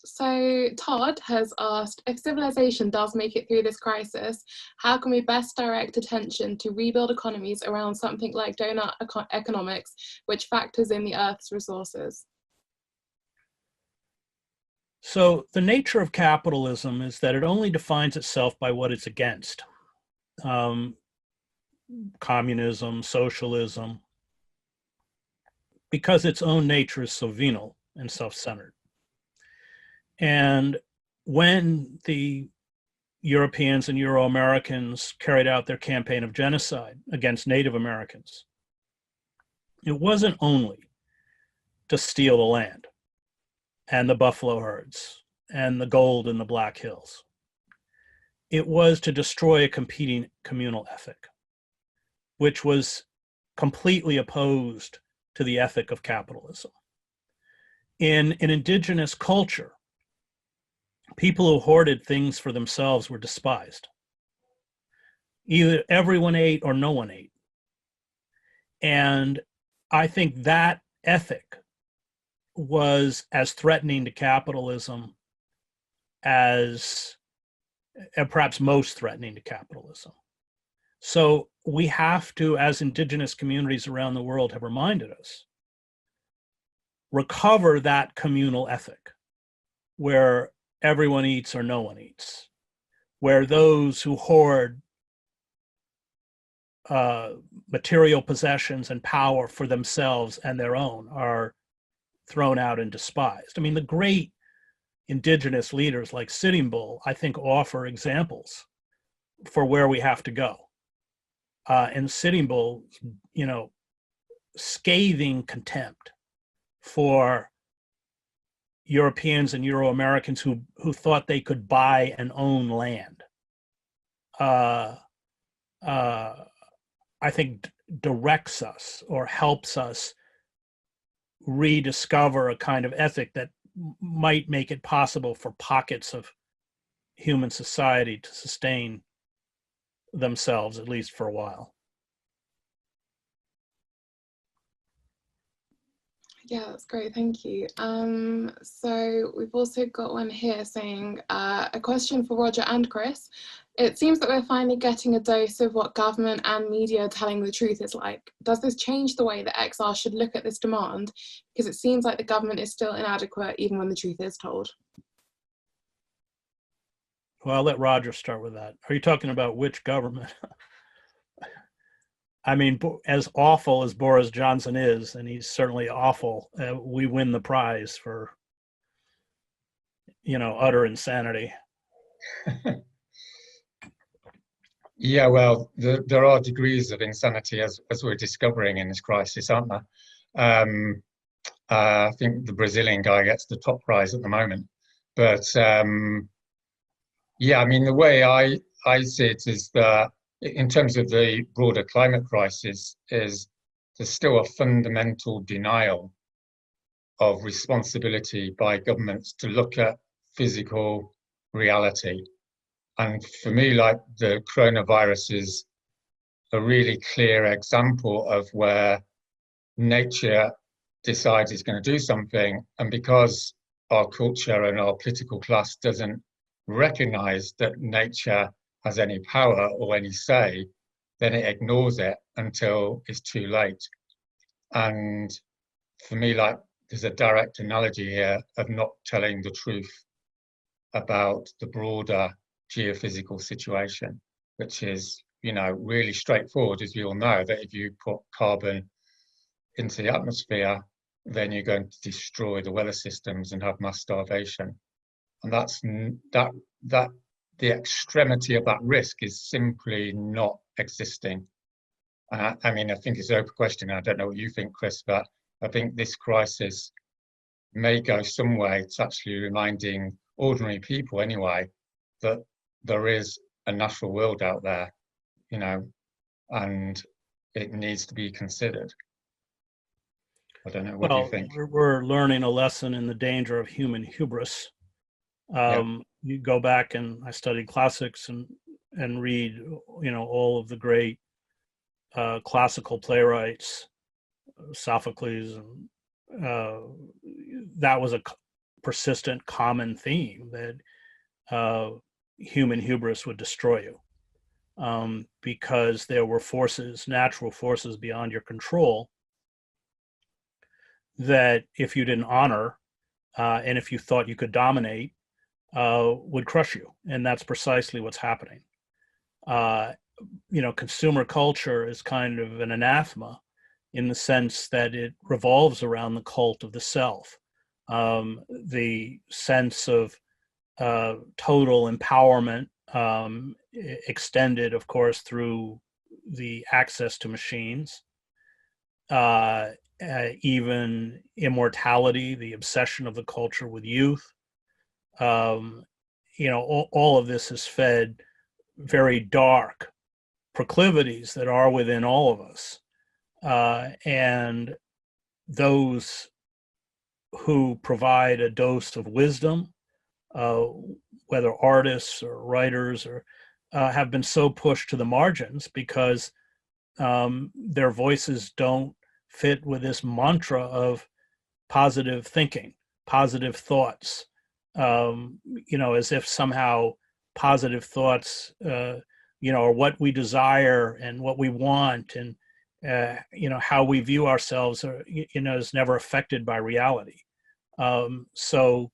[SPEAKER 4] So Todd has asked, if civilization does make it through this crisis, how can we best direct attention to rebuild economies around something like donut economics, which factors in the Earth's resources?
[SPEAKER 2] So the nature of capitalism is that it only defines itself by what it's against. Communism, socialism, because its own nature is so venal and self-centered. And when the Europeans and Euro-Americans carried out their campaign of genocide against Native Americans, it wasn't only to steal the land and the buffalo herds and the gold in the Black Hills. It was to destroy a competing communal ethic, which was completely opposed to the ethic of capitalism. In an indigenous culture, people who hoarded things for themselves were despised. Either everyone ate or no one ate. And I think that ethic was as threatening to capitalism as, and perhaps most threatening to capitalism. So we have to, as indigenous communities around the world have reminded us, recover that communal ethic where everyone eats or no one eats, where those who hoard material possessions and power for themselves and their own are thrown out and despised. I mean, the great indigenous leaders like Sitting Bull, I think, offer examples for where we have to go. And Sitting Bull, scathing contempt for Europeans and Euro-Americans who thought they could buy and own land I think, directs us or helps us rediscover a kind of ethic that might make it possible for pockets of human society to sustain themselves, at least for a while.
[SPEAKER 4] Yeah, that's great, thank you. So we've also got one here saying, a question for Roger and Chris. It seems that we're finally getting a dose of what government and media telling the truth is like. Does this change the way that XR should look at this demand? Because it seems like the government is still inadequate even when the truth is told.
[SPEAKER 2] Well, I'll let Roger start with that. Are you talking about which government? I mean, as awful as Boris Johnson is, and he's certainly awful, we win the prize for, utter insanity.
[SPEAKER 1] Yeah, well, there are degrees of insanity as we're discovering in this crisis, aren't there? I think the Brazilian guy gets the top prize at the moment. But yeah, I mean, the way I see it is that in terms of the broader climate crisis, is there's still a fundamental denial of responsibility by governments to look at physical reality. And for me, like, the coronavirus is a really clear example of where nature decides it's going to do something, and because our culture and our political class doesn't recognize that nature has any power or any say, then it ignores it until it's too late. And for me, like, there's a direct analogy here of not telling the truth about the broader geophysical situation, which is, really straightforward, as we all know, that if you put carbon into the atmosphere, then you're going to destroy the weather systems and have mass starvation. And that's the extremity of that risk is simply not existing. I mean, I think it's an open question. I don't know what you think, Chris, but I think this crisis may go some way to actually reminding ordinary people, anyway, that there is a natural world out there, and it needs to be considered. I don't know. What do you think?
[SPEAKER 2] We're learning a lesson in the danger of human hubris. You go back, and I studied classics and read, all of the great classical playwrights, Sophocles, and that was a persistent common theme, that human hubris would destroy you, because there were natural forces beyond your control, that if you didn't honor, and if you thought you could dominate, would crush you. And that's precisely what's happening. Consumer culture is kind of an anathema in the sense that it revolves around the cult of the self, the sense of total empowerment, extended, of course, through the access to machines, even immortality, the obsession of the culture with youth. All of this has fed very dark proclivities that are within all of us. And those who provide a dose of wisdom, whether artists or writers, or have been so pushed to the margins because their voices don't fit with this mantra of positive thinking, positive thoughts, as if somehow positive thoughts, are what we desire and what we want, and how we view ourselves, is never affected by reality. So,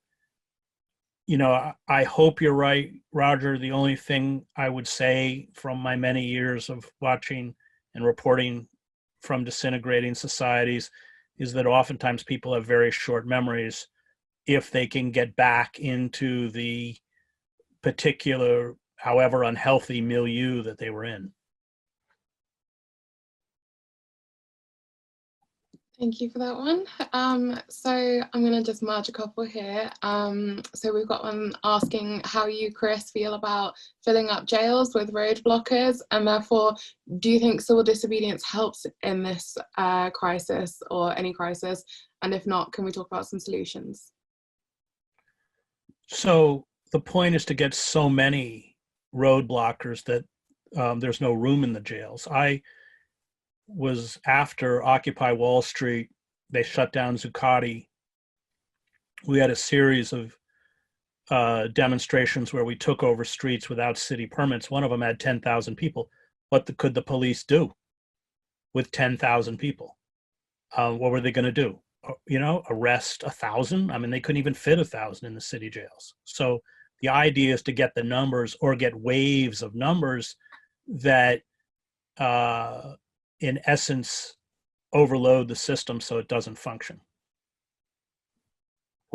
[SPEAKER 2] I hope you're right, Roger. The only thing I would say from my many years of watching and reporting from disintegrating societies is that oftentimes people have very short memories if they can get back into the particular, however unhealthy milieu that they were in.
[SPEAKER 4] Thank you for that one. So I'm going to just merge a couple here. So we've got one asking how you, Chris, feel about filling up jails with road blockers, and therefore, do you think civil disobedience helps in this crisis or any crisis? And if not, can we talk about some solutions?
[SPEAKER 2] So the point is to get so many road blockers that there's no room in the jails. I was after Occupy Wall Street, they shut down Zuccotti. We had a series of demonstrations where we took over streets without city permits. One of them had 10,000 people. What could the police do with 10,000 people? What were they going to do? Arrest 1,000? I mean, they couldn't even fit 1,000 in the city jails. So the idea is to get the numbers or get waves of numbers that in essence, overload the system so it doesn't function.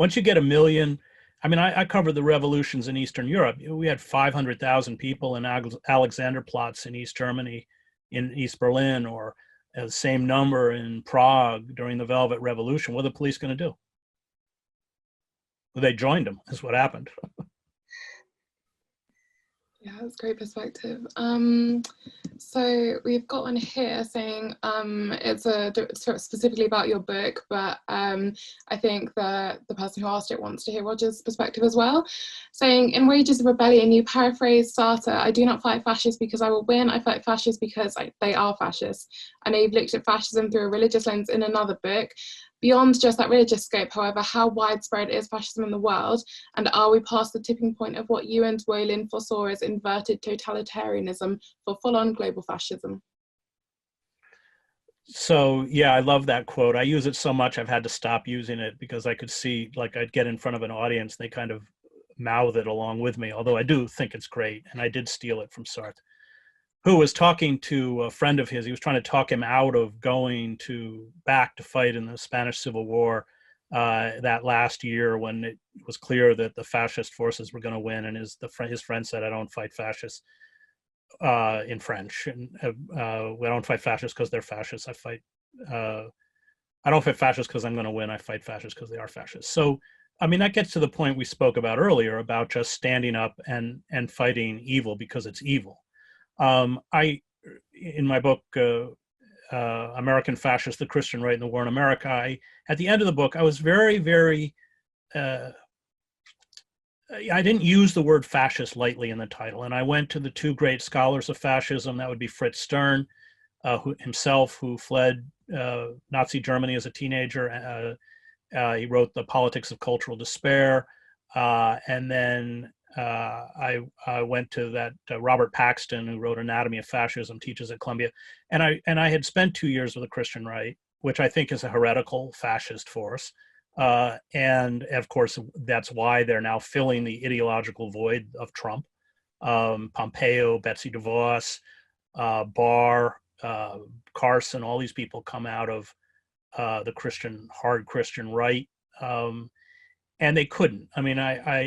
[SPEAKER 2] Once you get 1 million, I mean, I covered the revolutions in Eastern Europe. We had 500,000 people in Alexanderplatz in East Germany, in East Berlin, or the same number in Prague during the Velvet Revolution. What are the police going to do? Well, they joined them, is what happened.
[SPEAKER 4] Yeah, that's great perspective. So we've got one here saying it's specifically about your book, but I think the person who asked it wants to hear Roger's perspective as well. Saying, in Wages of Rebellion, you paraphrase Sartre, "I do not fight fascists because I will win, I fight fascists because they are fascists." I know you've looked at fascism through a religious lens in another book. Beyond just that religious scope, however, how widespread is fascism in the world? And are we past the tipping point of what you and Wolin foresaw as inverted totalitarianism for full-on global fascism?
[SPEAKER 2] So, yeah, I love that quote. I use it so much I've had to stop using it because I could see, like, I'd get in front of an audience and they kind of mouth it along with me, although I do think it's great. And I did steal it from Sartre, who was talking to a friend of his. He was trying to talk him out of going back to fight in the Spanish Civil War that last year when it was clear that the fascist forces were going to win. And his friend said, "I don't fight fascists," in French. And I don't fight fascists because they're fascists. I don't fight fascists because I'm going to win. I fight fascists because they are fascists. So, I mean, that gets to the point we spoke about earlier about just standing up and fighting evil because it's evil. In my book, American Fascists, the Christian Right and the War in America, at the end of the book, I was very, very, I didn't use the word fascist lightly in the title. And I went to the two great scholars of fascism. That would be Fritz Stern, who fled Nazi Germany as a teenager. He wrote The Politics of Cultural Despair. And then I went to that Robert Paxton, who wrote Anatomy of Fascism, teaches at Columbia, and I had spent 2 years with the Christian Right, which I think is a heretical fascist force, and of course that's why they're now filling the ideological void of Trump, Pompeo, Betsy DeVos, Barr, Carson. All these people come out of the hard Christian Right. And they couldn't. I mean,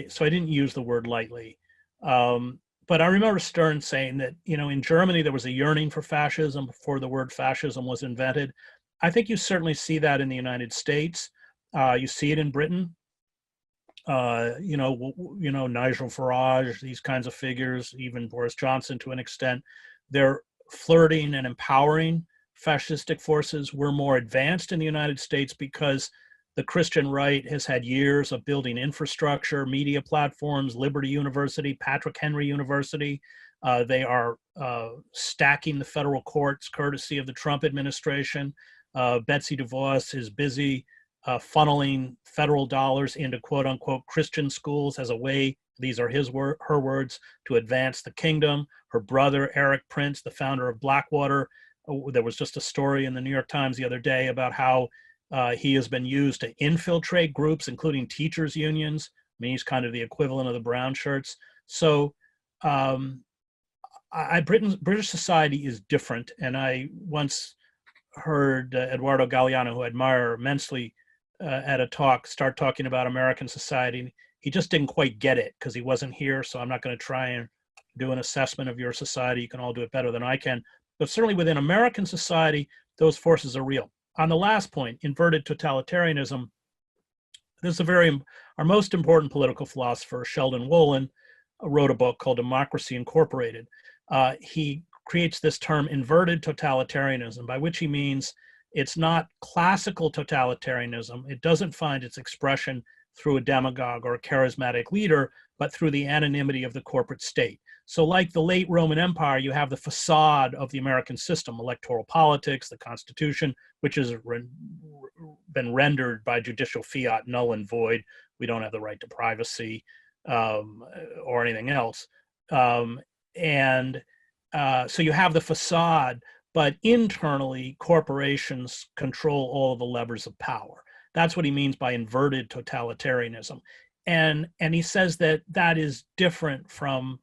[SPEAKER 2] so I didn't use the word lightly. But I remember Stern saying that, in Germany, there was a yearning for fascism before the word fascism was invented. I think you certainly see that in the United States. You see it in Britain. Nigel Farage, these kinds of figures, even Boris Johnson to an extent, they're flirting and empowering fascistic forces. We're more advanced in the United States because the Christian Right has had years of building infrastructure, media platforms, Liberty University, Patrick Henry University. They are stacking the federal courts courtesy of the Trump administration. Betsy DeVos is busy funneling federal dollars into quote unquote Christian schools as a way, these are her words, to advance the kingdom. Her brother, Eric Prince, the founder of Blackwater, there was just a story in the New York Times the other day about how he has been used to infiltrate groups, including teachers' unions. I mean, he's kind of the equivalent of the brown shirts. So British society is different. And I once heard Eduardo Galeano, who I admire immensely, at a talk, start talking about American society. He just didn't quite get it because he wasn't here. So I'm not going to try and do an assessment of your society. You can all do it better than I can. But certainly within American society, those forces are real. on the last point, inverted totalitarianism, this is our most important political philosopher, Sheldon Wolin, wrote a book called Democracy Incorporated. He creates this term inverted totalitarianism, by which he means it's not classical totalitarianism. It doesn't find its expression through a demagogue or a charismatic leader, but through the anonymity of the corporate state. So like the late Roman Empire, you have the facade of the American system, electoral politics, the Constitution, which has been rendered by judicial fiat null and void. We don't have the right to privacy or anything else. So you have the facade, but internally, corporations control all of the levers of power. That's what he means by inverted totalitarianism. And he says that that is different from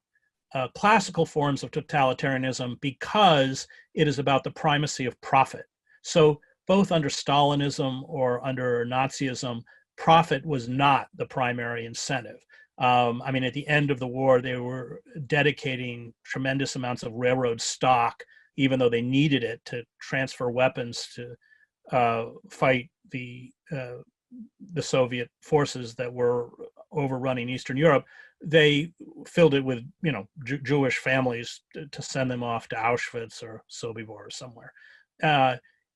[SPEAKER 2] classical forms of totalitarianism because it is about the primacy of profit. So both under Stalinism or under Nazism, profit was not the primary incentive. I mean, at the end of the war, they were dedicating tremendous amounts of railroad stock, even though they needed it to transfer weapons to fight the Soviet forces that were overrunning Eastern Europe. They filled it with, Jewish families to send them off to Auschwitz or Sobibor or somewhere.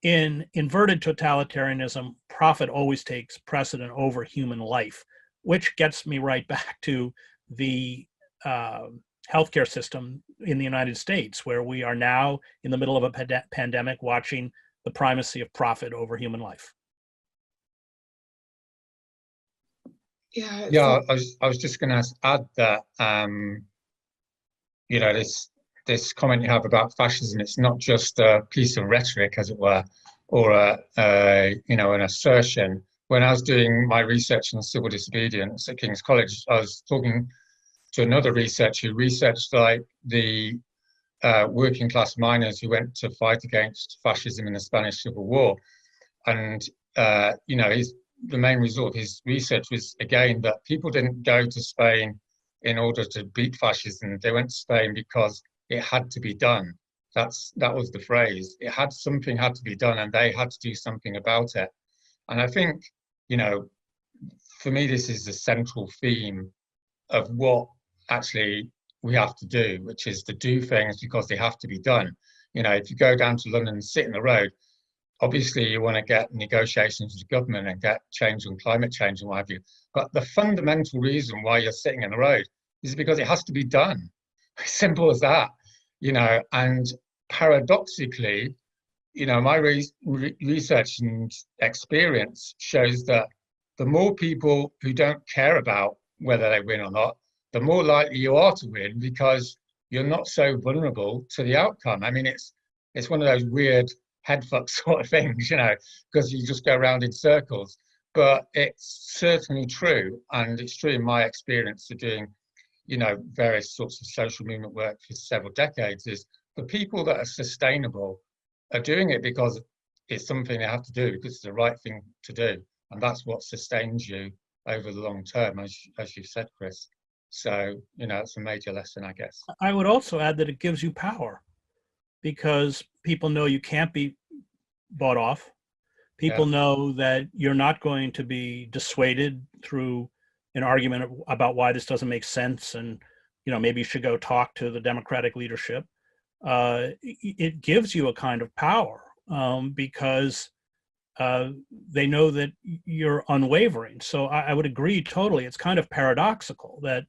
[SPEAKER 2] In inverted totalitarianism, profit always takes precedent over human life, which gets me right back to the healthcare system in the United States, where we are now in the middle of a pandemic watching the primacy of profit over human life.
[SPEAKER 1] Yeah, I was just going to add that, this comment you have about fascism, it's not just a piece of rhetoric, as it were, or an assertion. When I was doing my research on civil disobedience at King's College, I was talking to another researcher who researched like the working class miners who went to fight against fascism in the Spanish Civil War. And, the main result of his research was, again, that people didn't go to Spain in order to beat fascism. They went to Spain because it had to be done. That was the phrase. Something had to be done, and they had to do something about it. And I think, for me, this is the central theme of what actually we have to do, which is to do things because they have to be done. If you go down to London and sit in the road, obviously you want to get negotiations with the government and get change on climate change and what have you. But the fundamental reason why you're sitting in the road is because it has to be done. Simple as that, and paradoxically, my research and experience shows that the more people who don't care about whether they win or not, the more likely you are to win because you're not so vulnerable to the outcome. I mean, it's one of those weird headfuck sort of things, because you just go around in circles. But it's certainly true, and it's true in my experience of doing, various sorts of social movement work for several decades, is the people that are sustainable are doing it because it's something they have to do, because it's the right thing to do. And that's what sustains you over the long term, as you said, Chris. So, it's a major lesson, I guess.
[SPEAKER 2] I would also add that it gives you power, because people know you can't be bought off. People know that you're not going to be dissuaded through an argument about why this doesn't make sense, and maybe you should go talk to the Democratic leadership. It gives you a kind of power because they know that you're unwavering. So I would agree totally. It's kind of paradoxical that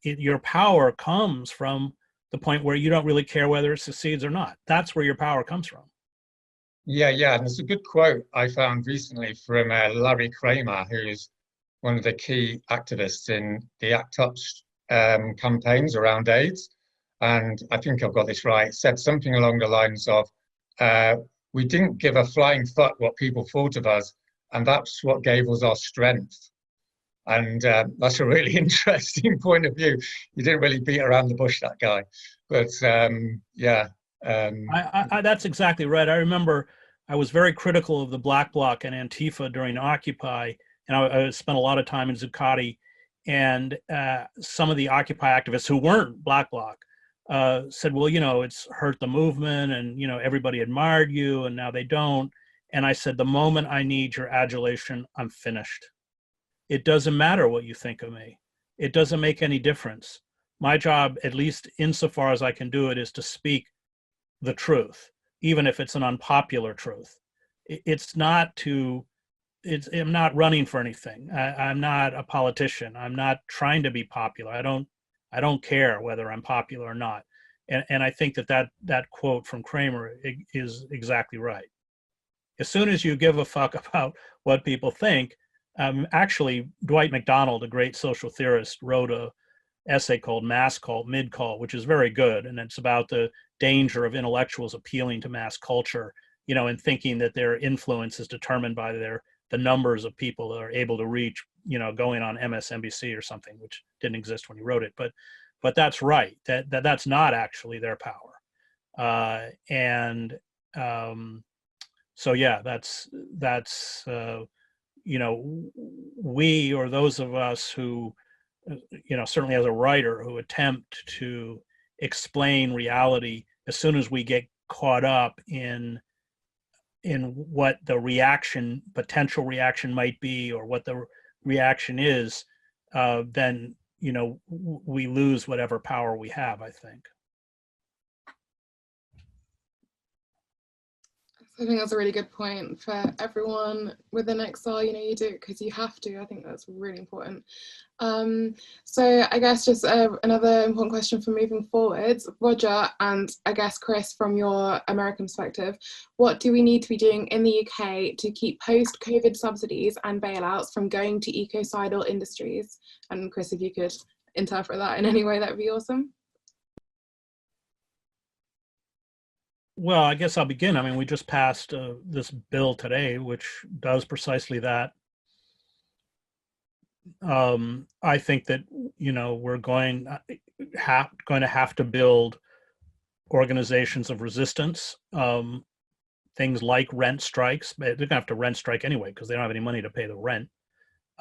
[SPEAKER 2] your power comes from the point where you don't really care whether it succeeds or not. That's where your power comes from.
[SPEAKER 1] Yeah. And there's a good quote I found recently from Larry Kramer, who is one of the key activists in the ACT UP campaigns around AIDS. And I think I've got this right. It said something along the lines of, we didn't give a flying fuck what people thought of us, and that's what gave us our strength. And that's a really interesting point of view. You didn't really beat around the bush, that guy. But
[SPEAKER 2] that's exactly right. I remember I was very critical of the Black Bloc and Antifa during Occupy, and I spent a lot of time in Zuccotti. And some of the Occupy activists who weren't Black Bloc said, well, it's hurt the movement, and everybody admired you, and now they don't. And I said, the moment I need your adulation, I'm finished. It doesn't matter what you think of me. It doesn't make any difference. My job, at least insofar as I can do it, is to speak the truth, even if it's an unpopular truth. It's not to, I'm not running for anything. I'm not a politician. I'm not trying to be popular. I don't care whether I'm popular or not. And I think that quote from Kramer is exactly right. As soon as you give a fuck about what people think, actually, Dwight McDonald, a great social theorist, wrote a essay called Mass Cult, Mid Cult, which is very good. And it's about the danger of intellectuals appealing to mass culture, and thinking that their influence is determined by the numbers of people that are able to reach, going on MSNBC or something, which didn't exist when he wrote it. But that's right. That's not actually their power. So yeah, that's we, or those of us who, certainly as a writer, who attempt to explain reality, as soon as we get caught up in what the potential reaction might be, or what the reaction is, then we lose whatever power we have, I think.
[SPEAKER 4] I think that's a really good point for everyone within XR. You do it because you have to. I think that's really important. So I guess just another important question for moving forwards, Roger, and I guess Chris, from your American perspective, what do we need to be doing in the UK to keep post-COVID subsidies and bailouts from going to ecocidal industries? And Chris, if you could interpret that in any way, that would be awesome.
[SPEAKER 2] Well, I guess I'll begin. I mean, we just passed this bill today, which does precisely that. I think that, we're going to have to build organizations of resistance, things like rent strikes. They're going to have to rent strike anyway, because they don't have any money to pay the rent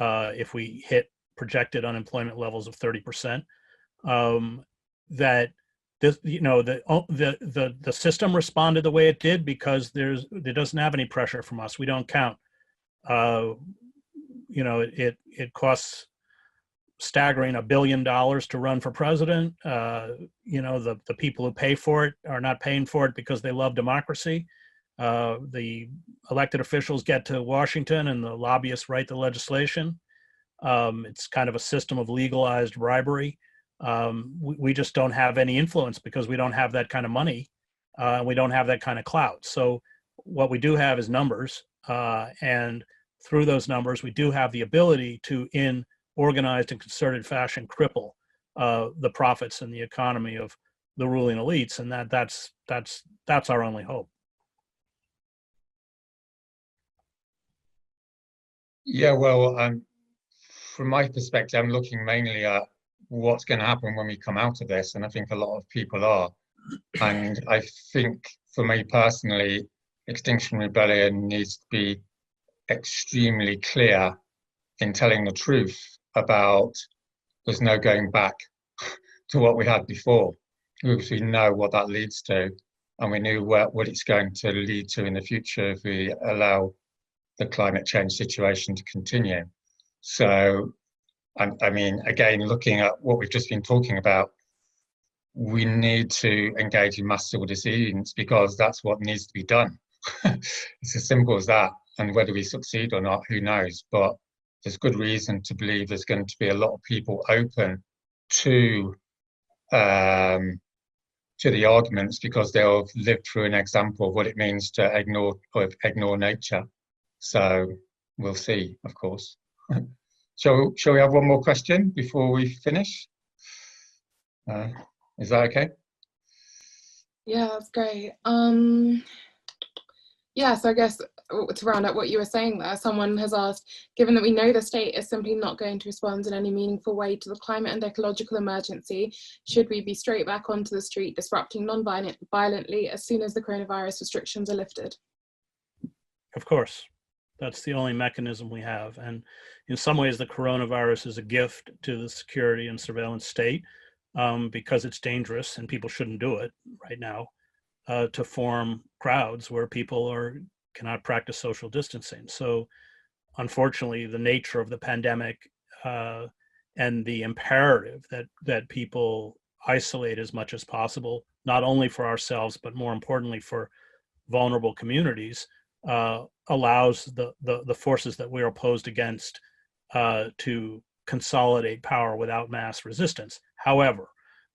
[SPEAKER 2] if we hit projected unemployment levels of 30%. That this, the system responded the way it did because it doesn't have any pressure from us. We don't count. It costs staggering $1 billion to run for president. The people who pay for it are not paying for it because they love democracy. The elected officials get to Washington and the lobbyists write the legislation. It's kind of a system of legalized bribery. We just don't have any influence because we don't have that kind of money. We don't have that kind of clout. So what we do have is numbers. And through those numbers, we do have the ability to, in organized and concerted fashion, cripple the profits and the economy of the ruling elites. And that's our only hope.
[SPEAKER 1] Yeah, well, from my perspective, I'm looking mainly at what's going to happen when we come out of this, and I think a lot of people are. And I think, for me personally, Extinction Rebellion needs to be extremely clear in telling the truth about there's no going back to what we had before, because we know what that leads to, and we knew what it's going to lead to in the future if we allow the climate change situation to continue. So, I mean, again, looking at what we've just been talking about, we need to engage in mass civil disobedience because that's what needs to be done. It's as simple as that. And whether we succeed or not, who knows? But there's good reason to believe there's going to be a lot of people open to the arguments because they'll have lived through an example of what it means to ignore nature. So we'll see, of course. Shall we have one more question before we finish? Is that okay?
[SPEAKER 4] Yeah, that's great. Yeah, so I guess to round up what you were saying there, someone has asked, given that we know the state is simply not going to respond in any meaningful way to the climate and ecological emergency, should we be straight back onto the street disrupting non-violently as soon as the coronavirus restrictions are lifted?
[SPEAKER 2] Of course. That's the only mechanism we have. And in some ways, the coronavirus is a gift to the security and surveillance state because it's dangerous and people shouldn't do it right now, to form crowds where people are cannot practice social distancing. So unfortunately, the nature of the pandemic and the imperative that people isolate as much as possible, not only for ourselves, but more importantly for vulnerable communities, allows the forces that we are opposed against to consolidate power without mass resistance. However,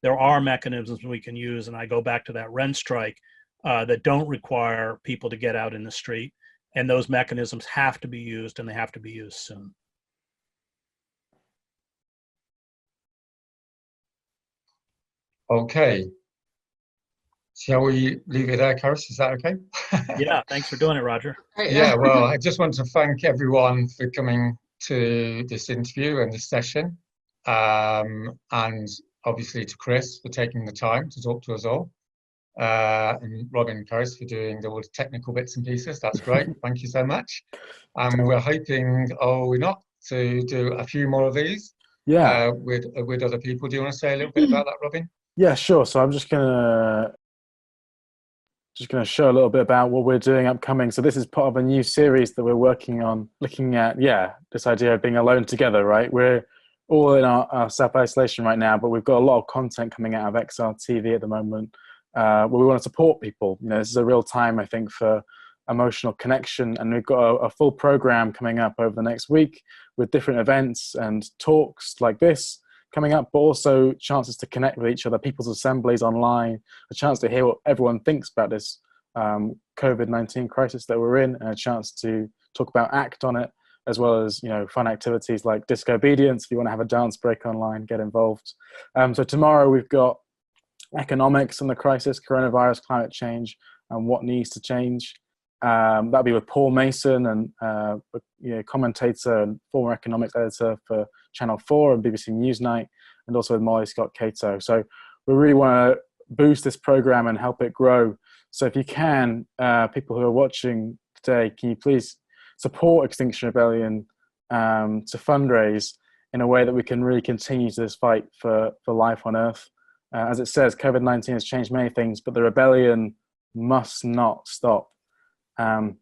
[SPEAKER 2] there are mechanisms we can use, and I go back to that rent strike, that don't require people to get out in the street, and those mechanisms have to be used, and they have to be used soon.
[SPEAKER 1] Okay. Shall we leave it there, Karis? Is that okay?
[SPEAKER 2] Yeah, thanks for doing it, Roger.
[SPEAKER 1] Yeah, well, I just want to thank everyone for coming to this interview and this session, and obviously to Chris for taking the time to talk to us all, and Robin and Karis for doing all the technical bits and pieces. That's great. Thank you so much. And we're hoping, we're not, to do a few more of these.
[SPEAKER 3] Yeah.
[SPEAKER 1] With other people. Do you want to say a little bit about that, Robin?
[SPEAKER 3] Yeah, sure. So I'm just gonna show a little bit about what we're doing upcoming. So this is part of a new series that we're working on, looking at, this idea of being alone together, right? We're all in our self-isolation right now, but we've got a lot of content coming out of XRTV at the moment, where we want to support people. You know, this is a real time, I think, for emotional connection, and we've got a full program coming up over the next week with different events and talks like this coming up, but also chances to connect with each other, people's assemblies online, a chance to hear what everyone thinks about this COVID-19 crisis that we're in, and a chance to talk about ACT on it, as well as, you know, fun activities like Discobedience. If you want to have a dance break online, get involved. So tomorrow we've got economics and the crisis, coronavirus, climate change, and what needs to change. That'll be with Paul Mason, and commentator and former economics editor for Channel 4 and BBC Newsnight, and also with Molly Scott Cato. So we really want to boost this program and help it grow. So if you can, people who are watching today, can you please support Extinction Rebellion to fundraise in a way that we can really continue this fight for life on Earth. As it says, COVID-19 has changed many things, but the rebellion must not stop. So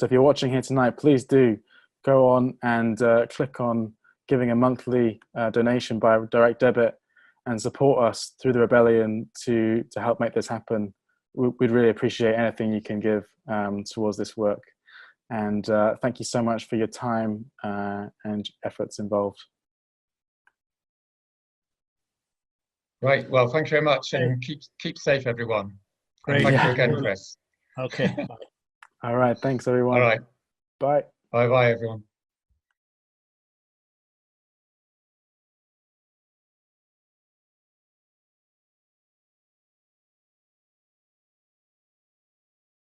[SPEAKER 3] if you're watching here tonight, please do go on and click on giving a monthly donation by direct debit and support us through the rebellion to help make this happen. We'd really appreciate anything you can give towards this work. And thank you so much for your time and efforts involved.
[SPEAKER 1] Right. Well, thank you very much, and keep safe, everyone.
[SPEAKER 2] Great.
[SPEAKER 1] Thank you again, Chris.
[SPEAKER 2] Okay.
[SPEAKER 3] All right. Thanks, everyone.
[SPEAKER 1] All right.
[SPEAKER 3] Bye.
[SPEAKER 1] Bye-bye, everyone.